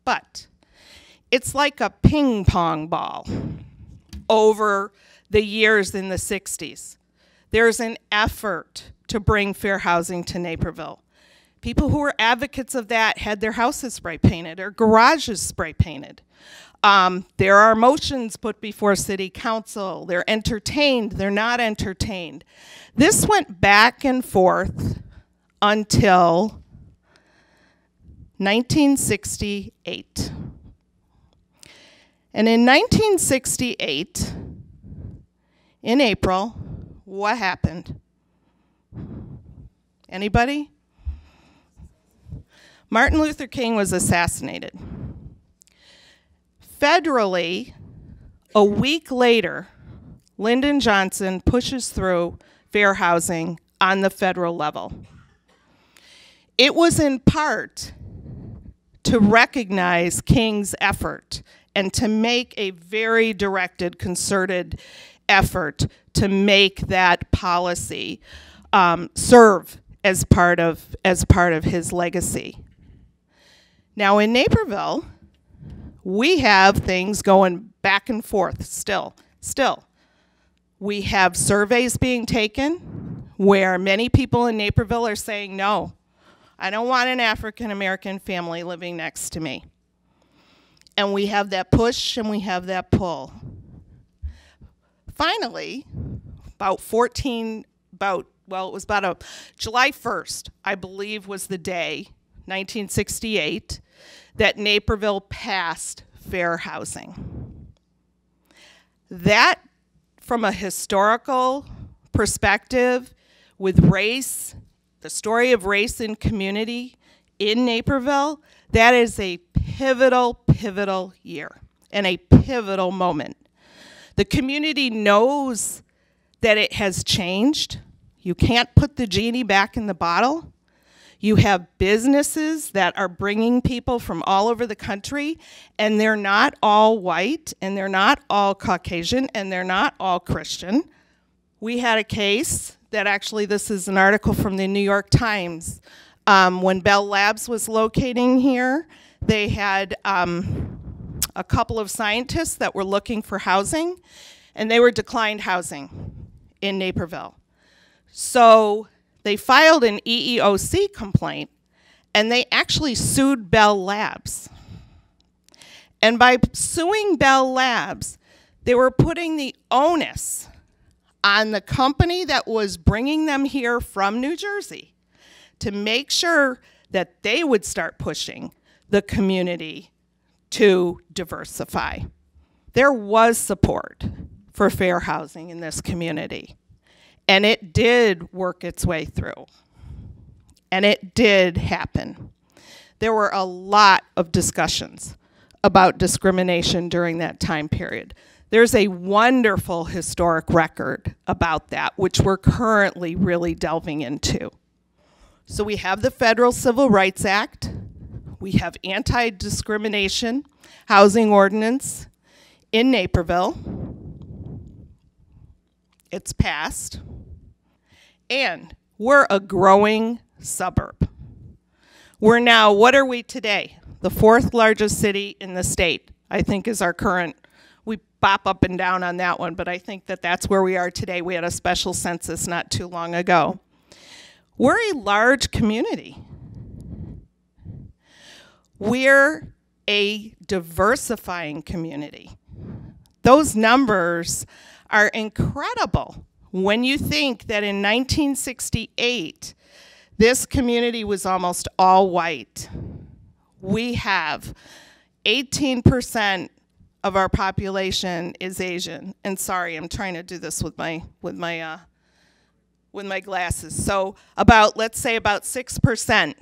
But it's like a ping pong ball over the years in the 60s. There's an effort to bring fair housing to Naperville. People who were advocates of that had their houses spray painted or garages spray painted. There are motions put before city council. They're entertained, they're not entertained. This went back and forth until 1968. And in 1968, in April, what happened? Anybody? Martin Luther King was assassinated. Federally, a week later, Lyndon Johnson pushes through fair housing on the federal level. It was in part to recognize King's effort and to make a very directed, concerted effort to make that policy serve as part of his legacy. Now in Naperville, we have things going back and forth still. We have surveys being taken where many people in Naperville are saying, no, I don't want an African American family living next to me. And we have that push and we have that pull. Finally, it was about July 1st, I believe was the day, 1968, that Naperville passed fair housing. That, from a historical perspective, with race, the story of race and community in Naperville, that is a pivotal year and a pivotal moment. The community knows that it has changed. You can't put the genie back in the bottle. You have businesses that are bringing people from all over the country, and they're not all white, and they're not all Caucasian, and they're not all Christian. We had a case that actually, this is an article from the New York Times. When Bell Labs was locating here, they had a couple of scientists that were looking for housing, and they were declined housing in Naperville. So they filed an EEOC complaint, and they actually sued Bell Labs. And by suing Bell Labs, they were putting the onus on the company that was bringing them here from New Jersey to make sure that they would start pushing the community to diversify. There was support for fair housing in this community, and it did work its way through, and it did happen. There were a lot of discussions about discrimination during that time period. There's a wonderful historic record about that, which we're currently really delving into. So we have the Federal Civil Rights Act. We have Anti-Discrimination Housing Ordinance in Naperville. It's passed. And we're a growing suburb. We're now, what are we today? The 4th largest city in the state, I think, is our current. We bop up and down on that one, but I think that that's where we are today. We had a special census not too long ago. We're a large community. We're a diversifying community. Those numbers are incredible when you think that in 1968, this community was almost all white. We have 18% of our population is Asian. And sorry, I'm trying to do this with my glasses. So let's say about 6%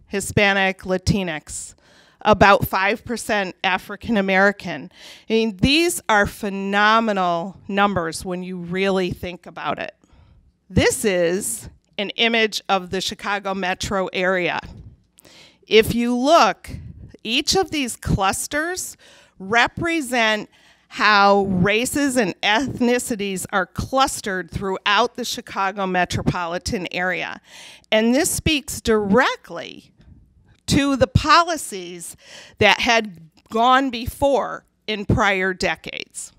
Hispanic, Latinx, about 5% African American. I mean, these are phenomenal numbers when you really think about it. This is an image of the Chicago metro area. If you look, each of these clusters represent how races and ethnicities are clustered throughout the Chicago metropolitan area. And this speaks directly to the policies that had gone before in prior decades.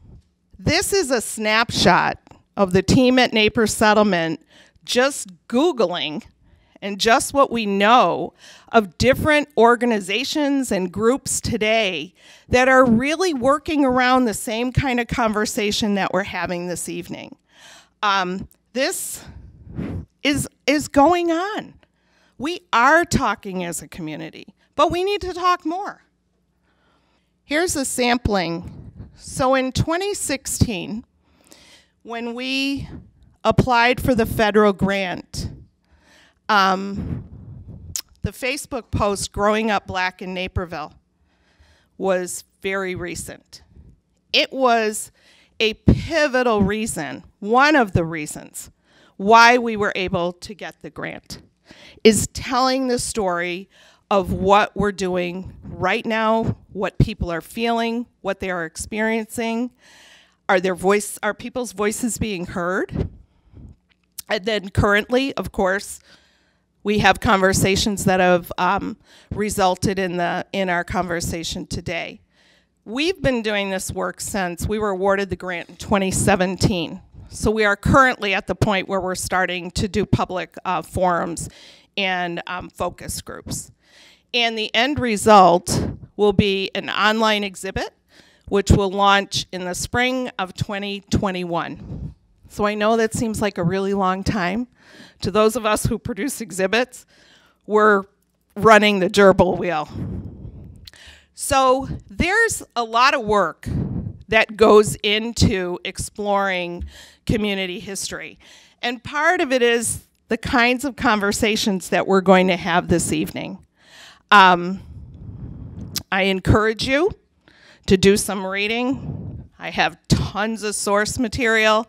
This is a snapshot of the team at Naples Settlement just Googling and just what we know of different organizations and groups today that are really working around the same kind of conversation that we're having this evening. This is going on. We are talking as a community, but we need to talk more. Here's a sampling. So in 2016, when we applied for the federal grant, the Facebook post, Growing Up Black in Naperville, was very recent. It was a pivotal reason, one of the reasons why we were able to get the grant, is telling the story of what we're doing right now, what people are feeling, what they are experiencing. Are people's voices being heard? And then currently, of course, we have conversations that have resulted in our conversation today. We've been doing this work since we were awarded the grant in 2017. So we are currently at the point where we're starting to do public forums and focus groups. And the end result will be an online exhibit, which will launch in the spring of 2021. So I know that seems like a really long time. To those of us who produce exhibits, we're running the gerbil wheel. So there's a lot of work that goes into exploring community history. And part of it is the kinds of conversations that we're going to have this evening. I encourage you to do some reading. I have tons of source material.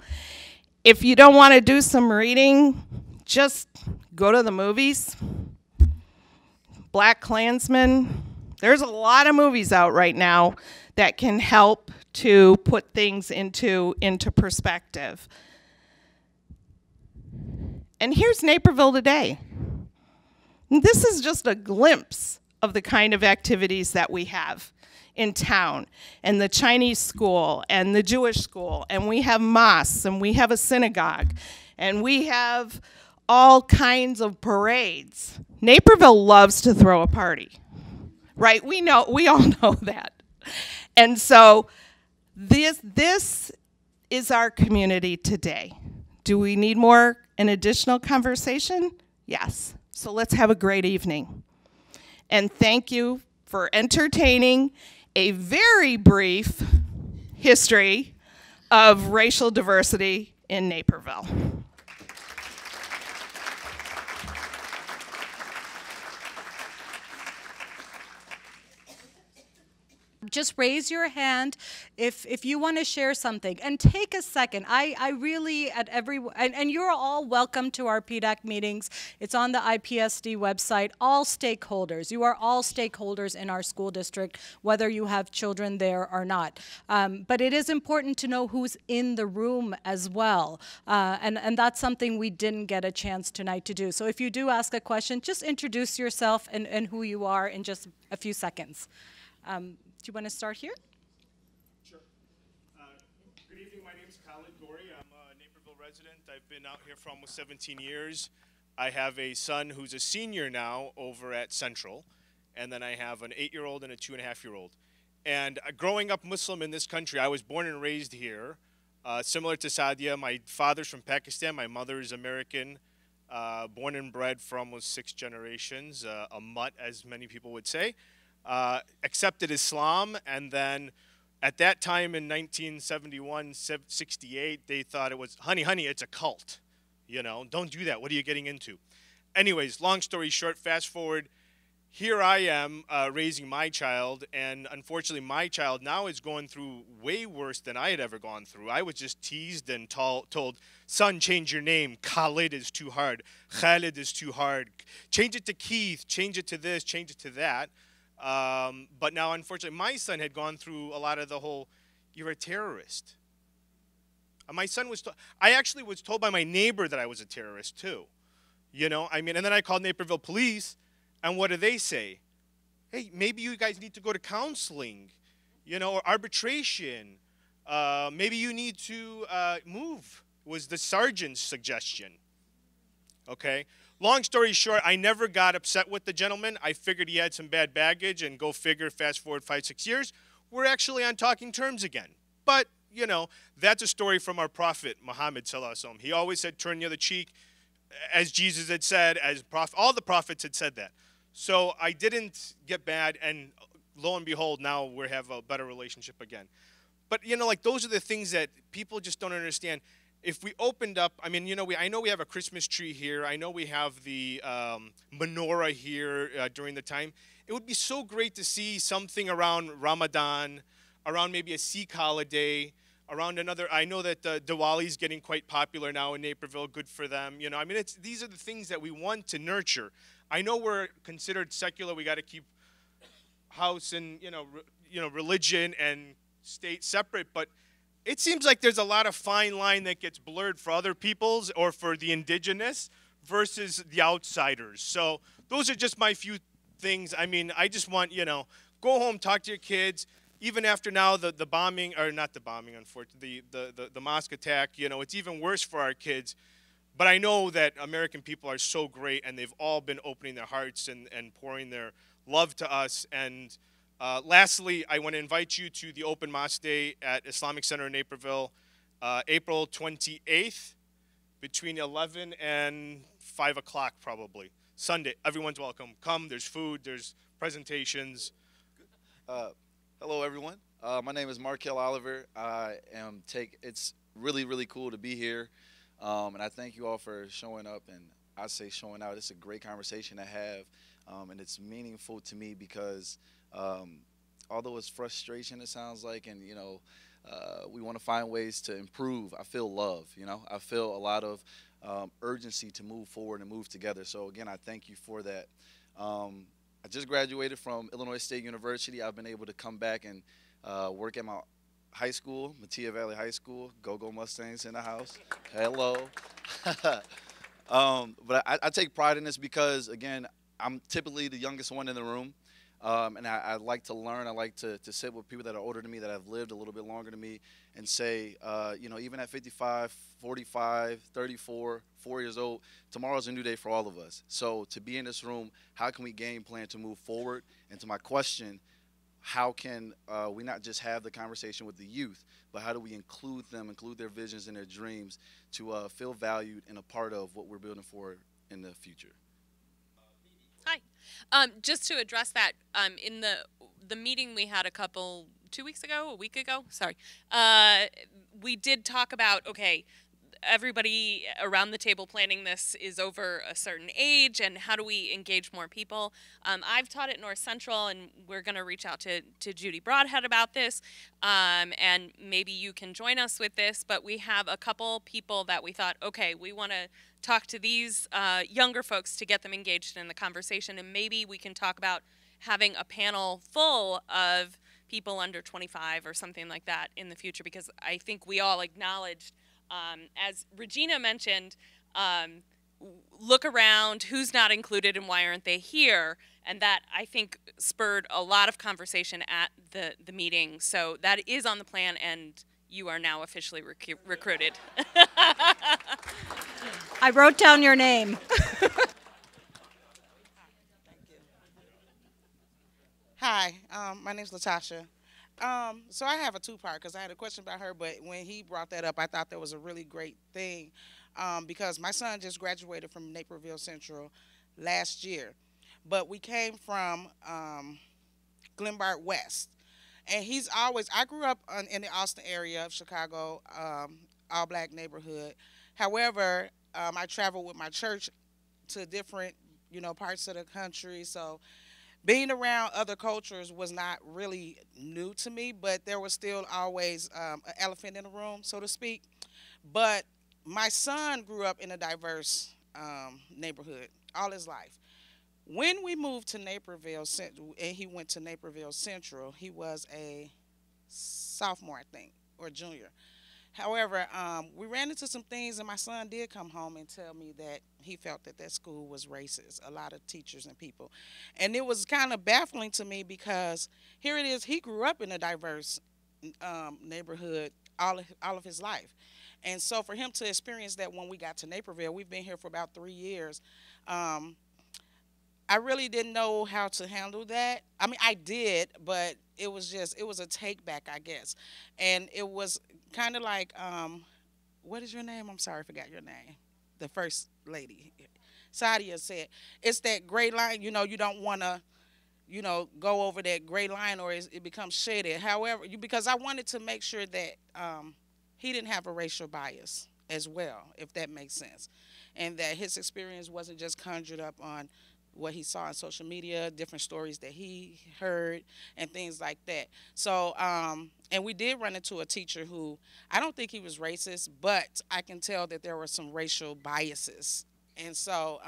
If you don't want to do some reading, just go to the movies. Black Klansman. There's a lot of movies out right now that can help to put things into perspective. And here's Naperville today. This is just a glimpse of the kind of activities that we have in town, and the Chinese school and the Jewish school, and we have mosques, and we have a synagogue, and we have all kinds of parades. Naperville loves to throw a party, right? We all know that. And so this is our community today. Do we need more and additional conversation? Yes. So let's have a great evening. And thank you for entertaining a very brief history of racial diversity in Naperville.
Just raise your hand if you want to share something, and take a second. I really, and you're all welcome to our PDAC meetings. It's on the IPSD website. All stakeholders, you are all stakeholders in our school district, whether you have children there or not. But it is important to know who's in the room as well, and that's something we didn't get a chance tonight to do. So if you do ask a question, just introduce yourself and who you are in just a few seconds. Do you want to start here?
Sure. Good evening. My name is Khalid Gori. I'm a Naperville resident. I've been out here for almost 17 years. I have a son who's a senior now over at Central, and then I have an 8-year-old and a 2.5-year-old. And growing up Muslim in this country, I was born and raised here. Similar to Sadia, my father's from Pakistan. My mother is American, born and bred for almost 6 generations, a mutt, as many people would say. Accepted Islam, and then at that time in 1971, 68, they thought it was, honey, it's a cult. You know, don't do that. What are you getting into? Anyways, long story short, fast forward, here I am raising my child, and unfortunately my child now is going through way worse than I had ever gone through. I was just teased and told, son, change your name. Khalid is too hard. Khalid is too hard. Change it to Keith. Change it to this. Change it to that. But now, unfortunately, my son had gone through a lot of the whole, you're a terrorist. My son was, I actually was told by my neighbor that I was a terrorist too. You know, I mean, and then I called Naperville police, and what do they say? Hey, maybe you guys need to go to counseling, you know, or arbitration. Maybe you need to move, was the sergeant's suggestion. Okay. Long story short, I never got upset with the gentleman. I figured he had some bad baggage, and go figure, fast forward 5-6 years, we're actually on talking terms again. But, you know, that's a story from our prophet, Muhammad sallallahu alaihi wasallam. He always said, turn the other cheek, as Jesus had said, as all the prophets had said that. So I didn't get bad, and lo and behold, now we have a better relationship again. But, you know, like, those are the things that people just don't understand. If we opened up, I mean, you know, I know we have a Christmas tree here. I know we have the menorah here during the time. It would be so great to see something around Ramadan, around maybe a Sikh holiday, around another. I know that Diwali is getting quite popular now in Naperville. Good for them. You know, I mean, these are the things that we want to nurture. I know we're considered secular. We got to keep house and, you know, religion and state separate, but it seems like there's a lot of fine line that gets blurred for other peoples or for the indigenous versus the outsiders. So those are just my few things. I mean, I just want, you know, go home, talk to your kids. Even after now the bombing, or not the bombing, unfortunately, the mosque attack, you know, it's even worse for our kids. But I know that American people are so great, and they've all been opening their hearts and pouring their love to us. And lastly, I want to invite you to the Open Mosque Day at Islamic Center in Naperville, April 28th, between 11 and 5 o'clock probably. Sunday, everyone's welcome. Come, there's food, there's presentations.
Hello, everyone. My name is Markel Oliver. It's really, really cool to be here. And I thank you all for showing up, and I say showing out. It's a great conversation to have, and it's meaningful to me because although it's frustration, it sounds like, and, you know, We want to find ways to improve. I feel love, you know. I feel a lot of urgency to move forward and move together. So again, I thank you for that. I just graduated from Illinois State University. I've been able to come back and work at my high school, Mattia Valley High School. Go Mustangs in the house. Hello. But I take pride in this because, again, I'm typically the youngest one in the room. And I like to learn. I like to sit with people that are older than me, that have lived a little bit longer than me, and say, you know, even at 55, 45, 34, 4 years old, tomorrow's a new day for all of us. So to be in this room, how can we game plan to move forward? And to my question, how can we not just have the conversation with the youth, but how do we include them, include their visions and their dreams to feel valued and a part of what we're building for in the future?
Hi. Just to address that, in the meeting we had a week ago, sorry, we did talk about, okay, everybody around the table planning this is over a certain age, and how do we engage more people? I've taught at North Central, and we're going to reach out to Judy Broadhead about this, and maybe you can join us with this, but we have a couple people that we thought, okay, we want to talk to these younger folks to get them engaged in the conversation, and maybe we can talk about having a panel full of people under 25 or something like that in the future, because I think we all acknowledged, as Regina mentioned, look around, who's not included and why aren't they here, and that I think spurred a lot of conversation at the meeting. So that is on the plan, and you are now officially recruited.
I wrote down your name.
Hi, my name's Latasha. So I have a two-part because I had a question about her, but when he brought that up, I thought that was a really great thing because my son just graduated from Naperville Central last year, but we came from Glenbard West, and he's always, I grew up in the Austin area of Chicago, all-black neighborhood. However, I traveled with my church to different, parts of the country, so being around other cultures was not really new to me, but there was still always an elephant in the room, so to speak. But my son grew up in a diverse neighborhood all his life. When we moved to Naperville, and he went to Naperville Central, he was a sophomore, I think, or junior. However, we ran into some things, and my son did come home and tell me that he felt that school was racist, a lot of teachers and people. And it was kind of baffling to me because here it is, he grew up in a diverse neighborhood all of his life. And so for him to experience that when we got to Naperville, we've been here for about 3 years, I really didn't know how to handle that. I mean, I did, but it was a take back, I guess. And it was kind of like, what is your name? I'm sorry, I forgot your name. The first lady. Sadia said, it's that gray line, you don't want to, go over that gray line or it becomes shaded. However, because I wanted to make sure that he didn't have a racial bias as well, if that makes sense. And that his experience wasn't just conjured up on what he saw on social media, different stories that he heard, and things like that. So, and we did run into a teacher who, I don't think he was racist, but I can tell that there were some racial biases. And so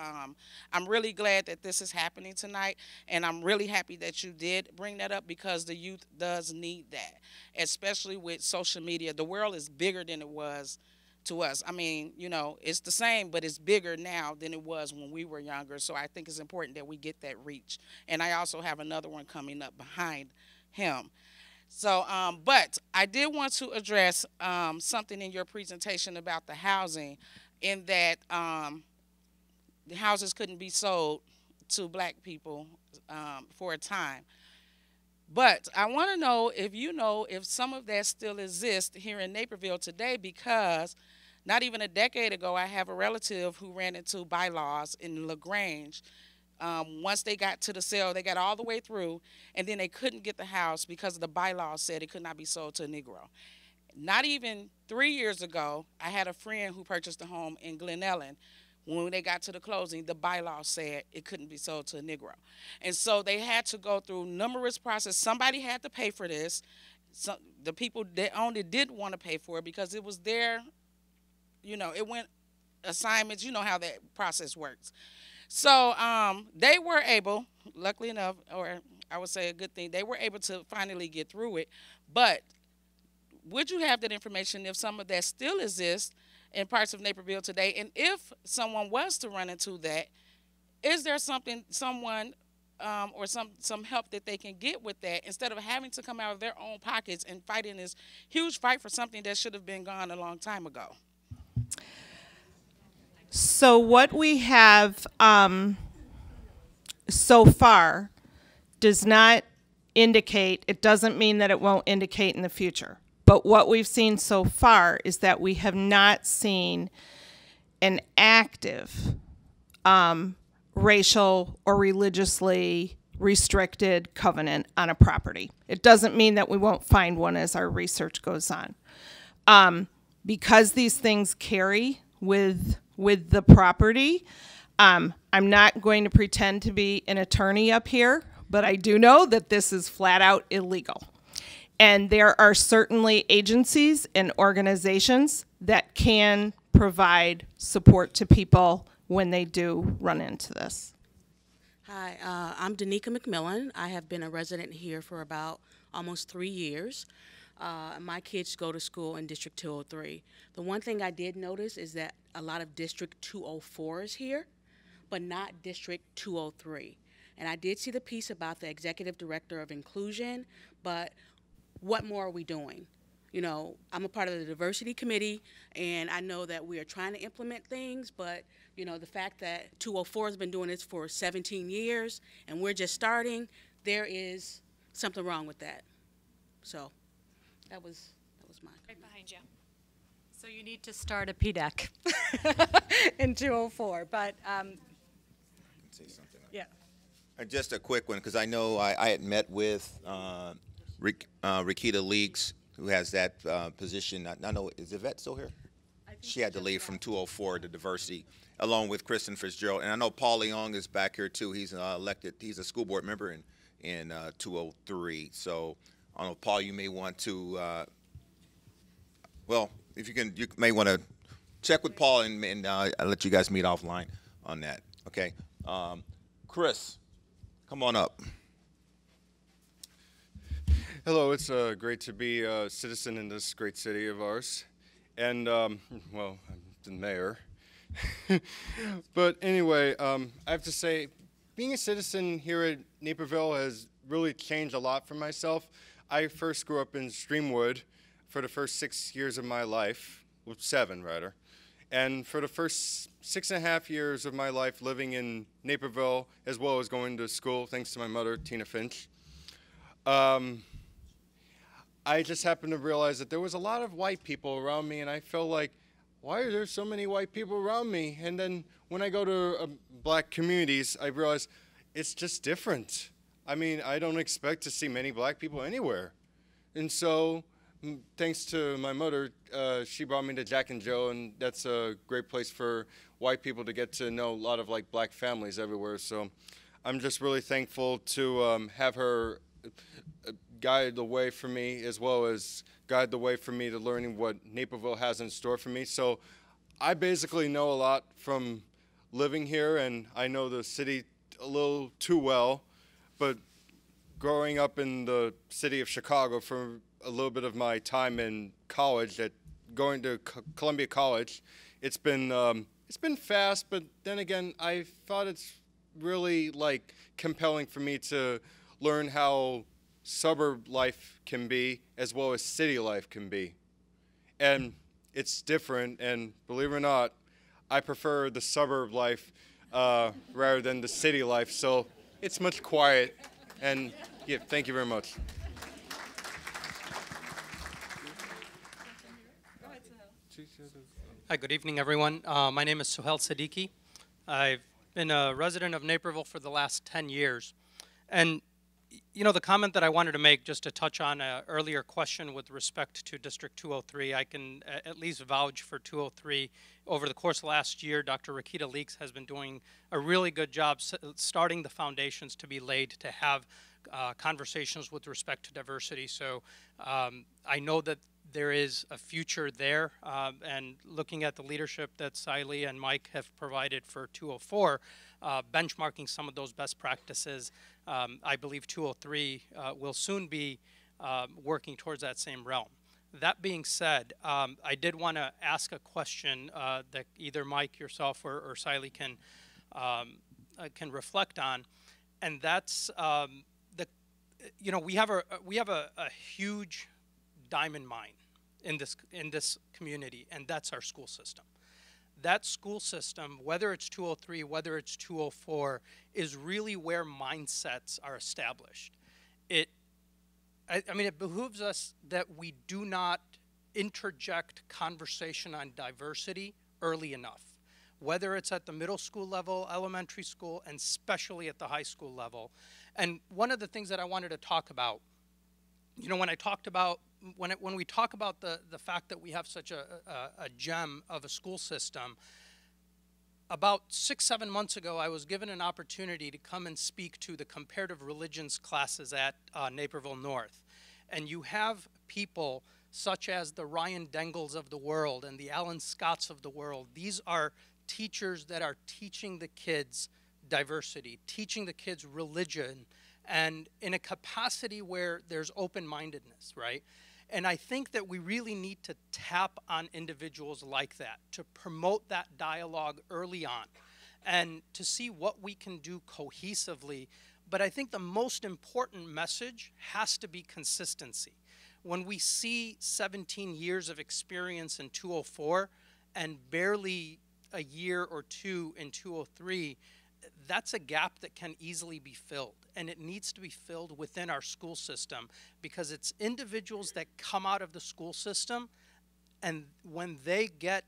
I'm really glad that this is happening tonight, and I'm really happy that you did bring that up because the youth does need that, especially with social media. The world is bigger than it was to us. I mean, it's the same, but it's bigger now than it was when we were younger. So I think it's important that we get that reach. And I also have another one coming up behind him. So, but I did want to address something in your presentation about the housing, in that the houses couldn't be sold to black people for a time. But I want to know if some of that still exists here in Naperville today, because not even a decade ago, I have a relative who ran into bylaws in LaGrange. Once they got to the sale, they got all the way through, and then they couldn't get the house because the bylaws said it could not be sold to a Negro. Not even 3 years ago, I had a friend who purchased a home in Glen Ellen. When they got to the closing, the bylaw said it couldn't be sold to a Negro. And so they had to go through numerous processes. Somebody had to pay for this, the people that owned it didn't want to pay for it because it was their, it went assignments. You know how that process works. So they were able, luckily enough, or I would say a good thing, they were able to finally get through it. But would you have that information if some of that still exists in parts of Naperville today? And if someone was to run into that, is there someone or some help that they can get with that instead of having to come out of their own pockets and fighting this huge fight for something that should have been gone a long time ago?
So what we have so far does not indicate, it doesn't mean that it won't indicate in the future. But what we've seen so far is that we have not seen an active racial or religiously restricted covenant on a property. It doesn't mean that we won't find one as our research goes on. Because these things carry with the property, I'm not going to pretend to be an attorney up here, but I do know that this is flat out illegal. And there are certainly agencies and organizations that can provide support to people when they do run into this.
Hi, I'm Danica McMillan. I have been a resident here for about almost 3 years. My kids go to school in District 203. The one thing I did notice is that a lot of District 204 is here, but not District 203. And I did see the piece about the Executive Director of Inclusion, but what more are we doing? I'm a part of the Diversity Committee, and I know that we are trying to implement things, but the fact that 204 has been doing this for 17 years and we're just starting, there is something wrong with that. So that was mine.
Right behind you.
So you need to start a PDEC in 204, but
Say something.
yeah.
Just a quick one, because I know I had met with Rakita Leaks, who has that position. I know, is Yvette still here? She had to leave from 204 to diversity, along with Kristen Fitzgerald. And I know Paul Leong is back here too. He's elected. He's a school board member in 203. So I don't know, Paul, you may want to. Well, if you can, you may want to check with Paul and I'll let you guys meet offline on that. Okay, Chris, come on up.
Hello, it's great to be a citizen in this great city of ours. And, well, I'm the mayor. But anyway, I have to say, being a citizen here at Naperville has really changed a lot for myself. I first grew up in Streamwood for the first 6 years of my life, well, 7 rather. And for the first 6.5 years of my life living in Naperville, as well as going to school, thanks to my mother, Tina Finch, I just happened to realize that there was a lot of white people around me, and I felt like, why are there so many white people around me? And then when I go to black communities, I realize it's just different. I mean, I don't expect to see many black people anywhere. And so, thanks to my mother, she brought me to Jack and Joe, and that's a great place for white people to get to know a lot of like black families everywhere. So I'm just really thankful to have her guide the way for me, as well as guide the way for me to learning what Naperville has in store for me. So I basically know a lot from living here, and I know the city a little too well, but growing up in the city of Chicago for a little bit of my time in college, going to Columbia College, it's been fast, but then again, I thought it's really like compelling for me to learn how suburb life can be as well as city life can be. And it's different, and believe it or not, I prefer the suburb life rather than the city life, so it's much quiet. And yeah, thank you very much.
Hi, good evening, everyone. My name is Suhail Siddiqui. I've been a resident of Naperville for the last 10 years. And you know, the comment that I wanted to make, just to touch on an earlier question with respect to District 203, I can at least vouch for 203. Over the course of last year, Dr. Rakita Leaks has been doing a really good job starting the foundations to be laid to have conversations with respect to diversity. So I know that there is a future there, and looking at the leadership that Siley and Mike have provided for 204, benchmarking some of those best practices, I believe 203 will soon be working towards that same realm. That being said, I did want to ask a question that either Mike, yourself, or Siley can reflect on, and that's we have a huge diamond mine in this community, and that's our school system. That school system, whether it's 203, whether it's 204, is really where mindsets are established. I mean, it behooves us that we do not interject conversation on diversity early enough, whether it's at the middle school level, elementary school, and especially at the high school level. And one of the things that I wanted to talk about, when I talked about, when we talk about the fact that we have such a gem of a school system, about 6-7 months ago, I was given an opportunity to come and speak to the comparative religions classes at Naperville North. And you have people such as the Ryan Dengels of the world and the Alan Scotts of the world. These are teachers that are teaching the kids diversity, teaching the kids religion, and in a capacity where there's open-mindedness, right? And I think that we really need to tap on individuals like that, to promote that dialogue early on, and to see what we can do cohesively. But I think the most important message has to be consistency. When we see 17 years of experience in 204 and barely a year or two in 203, that's a gap that can easily be filled, and it needs to be filled within our school system, because it's individuals that come out of the school system, and when they get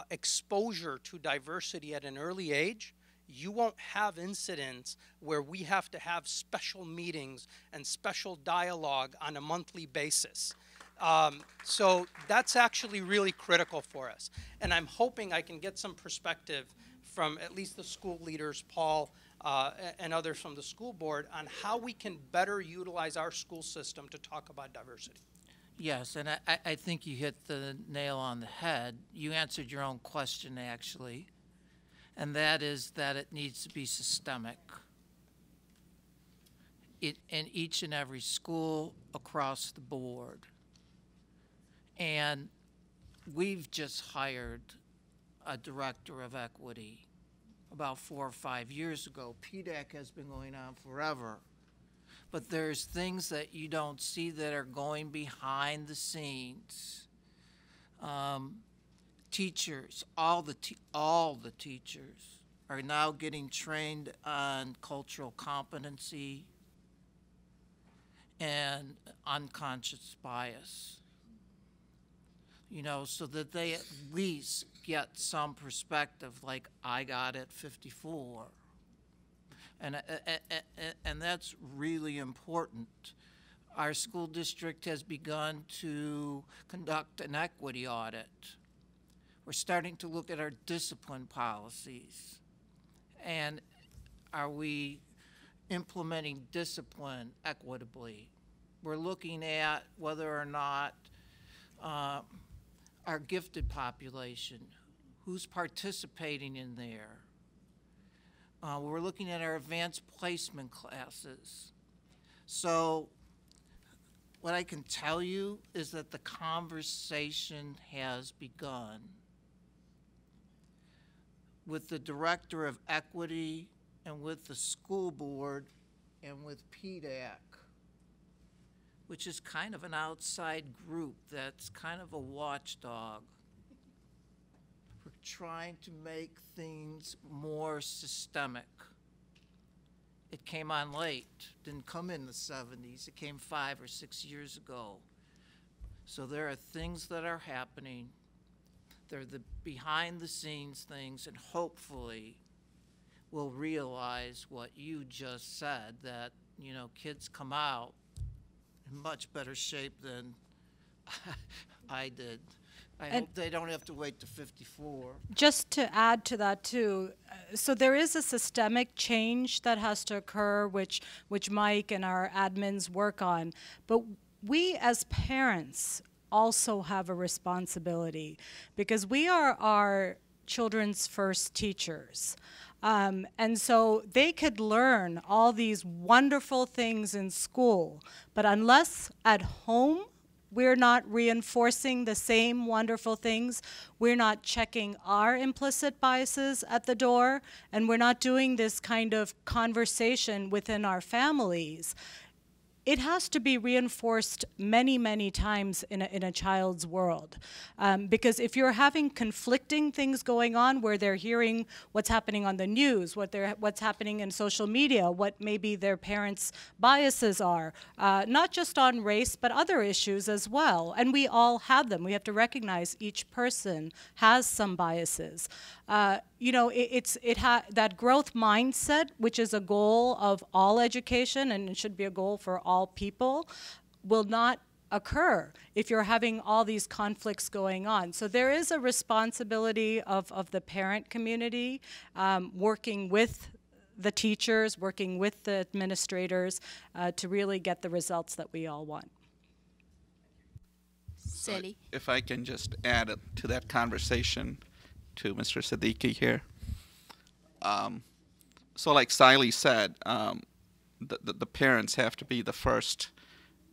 exposure to diversity at an early age, you won't have incidents where we have to have special meetings and special dialogue on a monthly basis. So that's actually really critical for us, and I'm hoping I can get some perspective from at least the school leaders, Paul, and others from the school board, on how we can better utilize our school system to talk about diversity.
Yes, and I think you hit the nail on the head. You answered your own question, actually, and that is that it needs to be systemic. In each and every school across the board. And we've just hired a director of equity about 4 or 5 years ago. PDAC has been going on forever. But there's things that you don't see that are going behind the scenes. Teachers, all the teachers are now getting trained on cultural competency and unconscious bias. So that they at least get some perspective, like I got at 54. And that's really important. Our school district has begun to conduct an equity audit. We're starting to look at our discipline policies. And are we implementing discipline equitably? We're looking at whether or not our gifted population, who's participating in there. We're looking at our advanced placement classes. So what I can tell you is that the conversation has begun with the director of equity and with the school board and with PDAC, which is kind of an outside group that's kind of a watchdog. We're trying to make things more systemic. It came on late, didn't come in the 70s, it came 5 or 6 years ago. So there are things that are happening. They're the behind the scenes things, and hopefully we'll realize what you just said, that kids come out in much better shape than I did I hope they don't have to wait to 54.
Just to add to that too, so there is a systemic change that has to occur, which Mike and our admins work on. But we as parents also have a responsibility because we are our children's first teachers. And so they could learn all these wonderful things in school, but unless at home we're not reinforcing the same wonderful things, we're not checking our implicit biases at the door, and we're not doing this kind of conversation within our families, it has to be reinforced many, many times in a child's world. Because if you're having conflicting things going on where they're hearing what's happening on the news, what's happening in social media, what maybe their parents' biases are, not just on race, but other issues as well. And we all have them. We have to recognize each person has some biases. You know, that growth mindset, which is a goal of all education and it should be a goal for all people, will not occur if you're having all these conflicts going on. So there is a responsibility of the parent community working with the teachers, working with the administrators to really get the results that we all want.
Sally. If I can just add to that conversation to Mr. Siddiqui here. So like Siley said, the parents have to be the first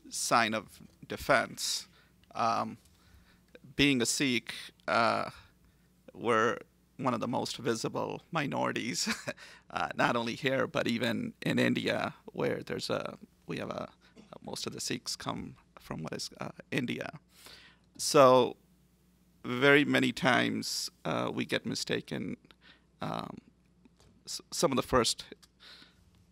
sign of defense. Being a Sikh, we're one of the most visible minorities, not only here, but even in India, where most of the Sikhs come from what is India. So very many times we get mistaken. Some of the first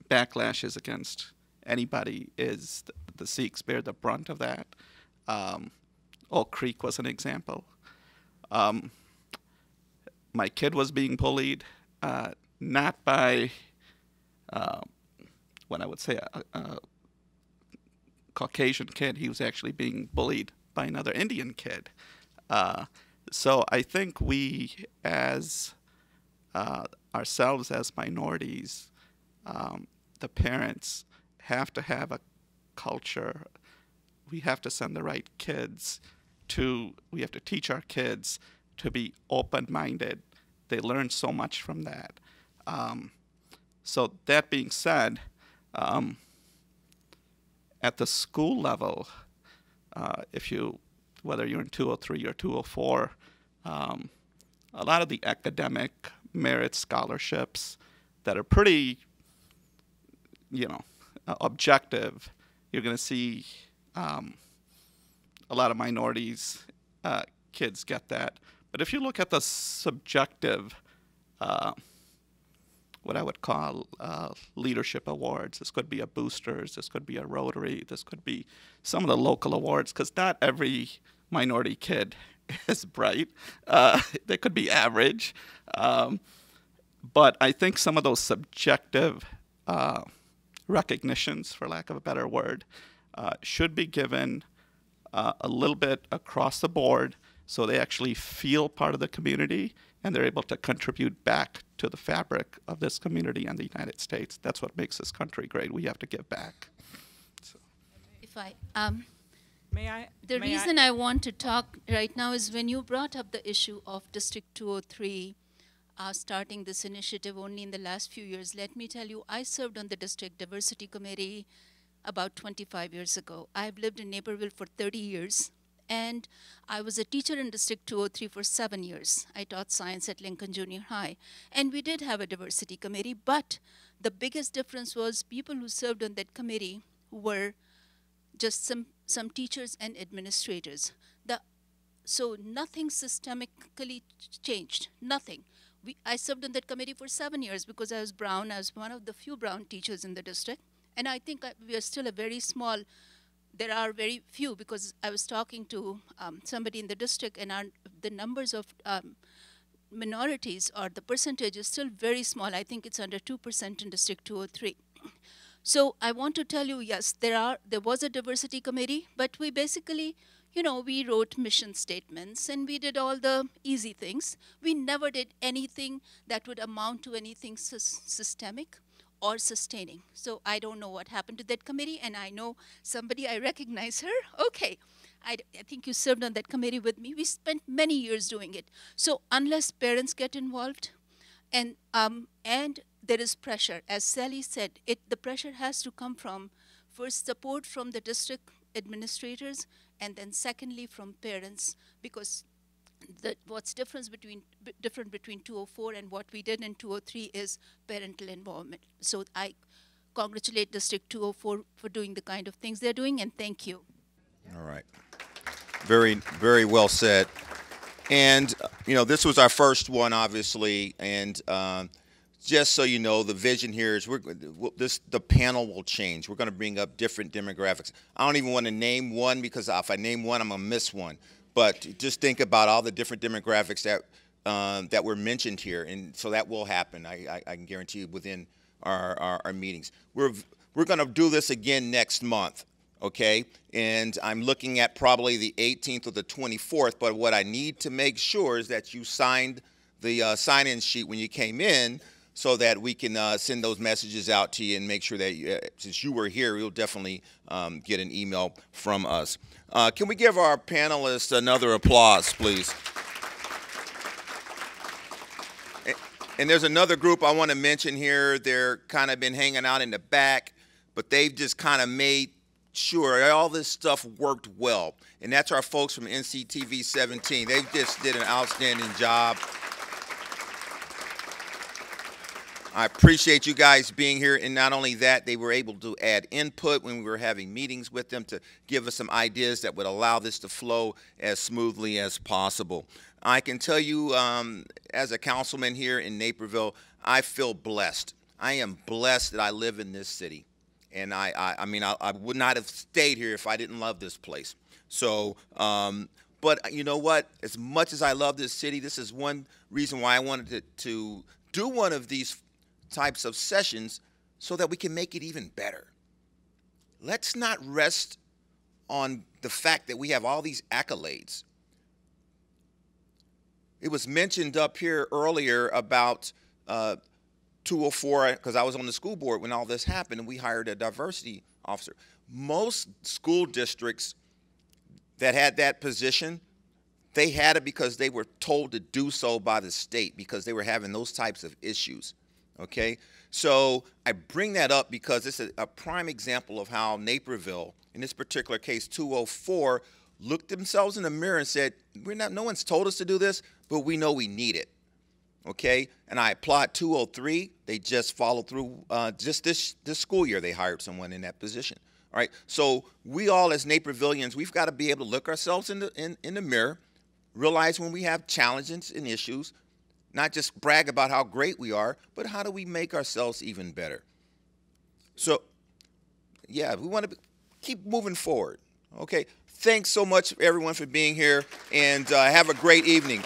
backlashes against anybody is the Sikhs bear the brunt of that. Oak Creek was an example. My kid was being bullied, not by what I would say a Caucasian kid. He was actually being bullied by another Indian kid. So I think we, as ourselves as minorities, the parents have to have a culture. We have to send the right kids we have to teach our kids to be open-minded. They learn so much from that. So that being said, at the school level, whether you're in 203 or 204, a lot of the academic merit scholarships that are pretty, objective, you're going to see a lot of minorities kids get that. But if you look at the subjective, what I would call leadership awards, this could be a Boosters, this could be a Rotary, this could be some of the local awards, because not every minority kid is bright. They could be average. But I think some of those subjective recognitions, for lack of a better word, should be given a little bit across the board so they actually feel part of the community and they're able to contribute back to the fabric of this community and the United States. That's what makes this country great. We have to give back. So.
If I, the reason I want to talk right now is when you brought up the issue of District 203 starting this initiative only in the last few years, let me tell you, I served on the District Diversity Committee about 25 years ago. I've lived in Naperville for 30 years, and I was a teacher in District 203 for 7 years. I taught science at Lincoln Junior High, and we did have a diversity committee, but the biggest difference was people who served on that committee were just some teachers and administrators. So nothing systemically changed, nothing. I served on that committee for 7 years because I was brown. I was one of the few brown teachers in the district. And I think we are still a very small, there are very few, because I was talking to somebody in the district, and the numbers of minorities, or the percentage, is still very small. I think it's under 2% in District 203. So I want to tell you, yes, there was a diversity committee, but we basically you know, we wrote mission statements and we did all the easy things. We never did anything that would amount to anything systemic or sustaining. So I don't know what happened to that committee, and I know somebody, I recognize her. Okay, I think you served on that committee with me. We spent many years doing it. So unless parents get involved, and there is pressure, as Sally said, the pressure has to come from first support from the district administrators, and then secondly from parents, because what's different between 204 and what we did in 203 is parental involvement. So I congratulate District 204 for doing the kind of things they're doing, and thank you.
All right. Very, very well said. And, you know, this was our first one, obviously, and just so you know, the vision here is the panel will change. We're going to bring up different demographics. I don't even want to name one, because if I name one, I'm going to miss one. But just think about all the different demographics that were mentioned here, and so that will happen. I can guarantee you within our meetings. We're going to do this again next month, okay? And I'm looking at probably the 18th or the 24th. But what I need to make sure is that you signed the sign-in sheet when you came in, so that we can send those messages out to you and make sure that since you were here, you'll definitely get an email from us. Can we give our panelists another applause, please? And there's another group I want to mention here. They're kind of been hanging out in the back, but they've just kind of made sure all this stuff worked well. And that's our folks from NCTV 17. They just did an outstanding job. I appreciate you guys being here, and not only that, they were able to add input when we were having meetings with them to give us some ideas that would allow this to flow as smoothly as possible. I can tell you, as a councilman here in Naperville, I feel blessed. I am blessed that I live in this city, and I mean, I would not have stayed here if I didn't love this place. So, but you know what? As much as I love this city, this is one reason why I wanted to do one of these types of sessions, so that we can make it even better. Let's not rest on the fact that we have all these accolades. It was mentioned up here earlier about 204, because I was on the school board when all this happened, and we hired a diversity officer. Most school districts that had that position, they had it because they were told to do so by the state, because they were having those types of issues. Okay, so I bring that up because it's a prime example of how Naperville, in this particular case 204, looked themselves in the mirror and said, no one's told us to do this, but we know we need it. Okay, and I applaud 203. They just followed through. Just this school year, they hired someone in that position. All right, so we all as Napervillians, we've got to be able to look ourselves in the mirror, realize when we have challenges and issues, not just brag about how great we are, but how do we make ourselves even better? So, yeah, we want to keep moving forward. Okay, thanks so much, everyone, for being here, and have a great evening.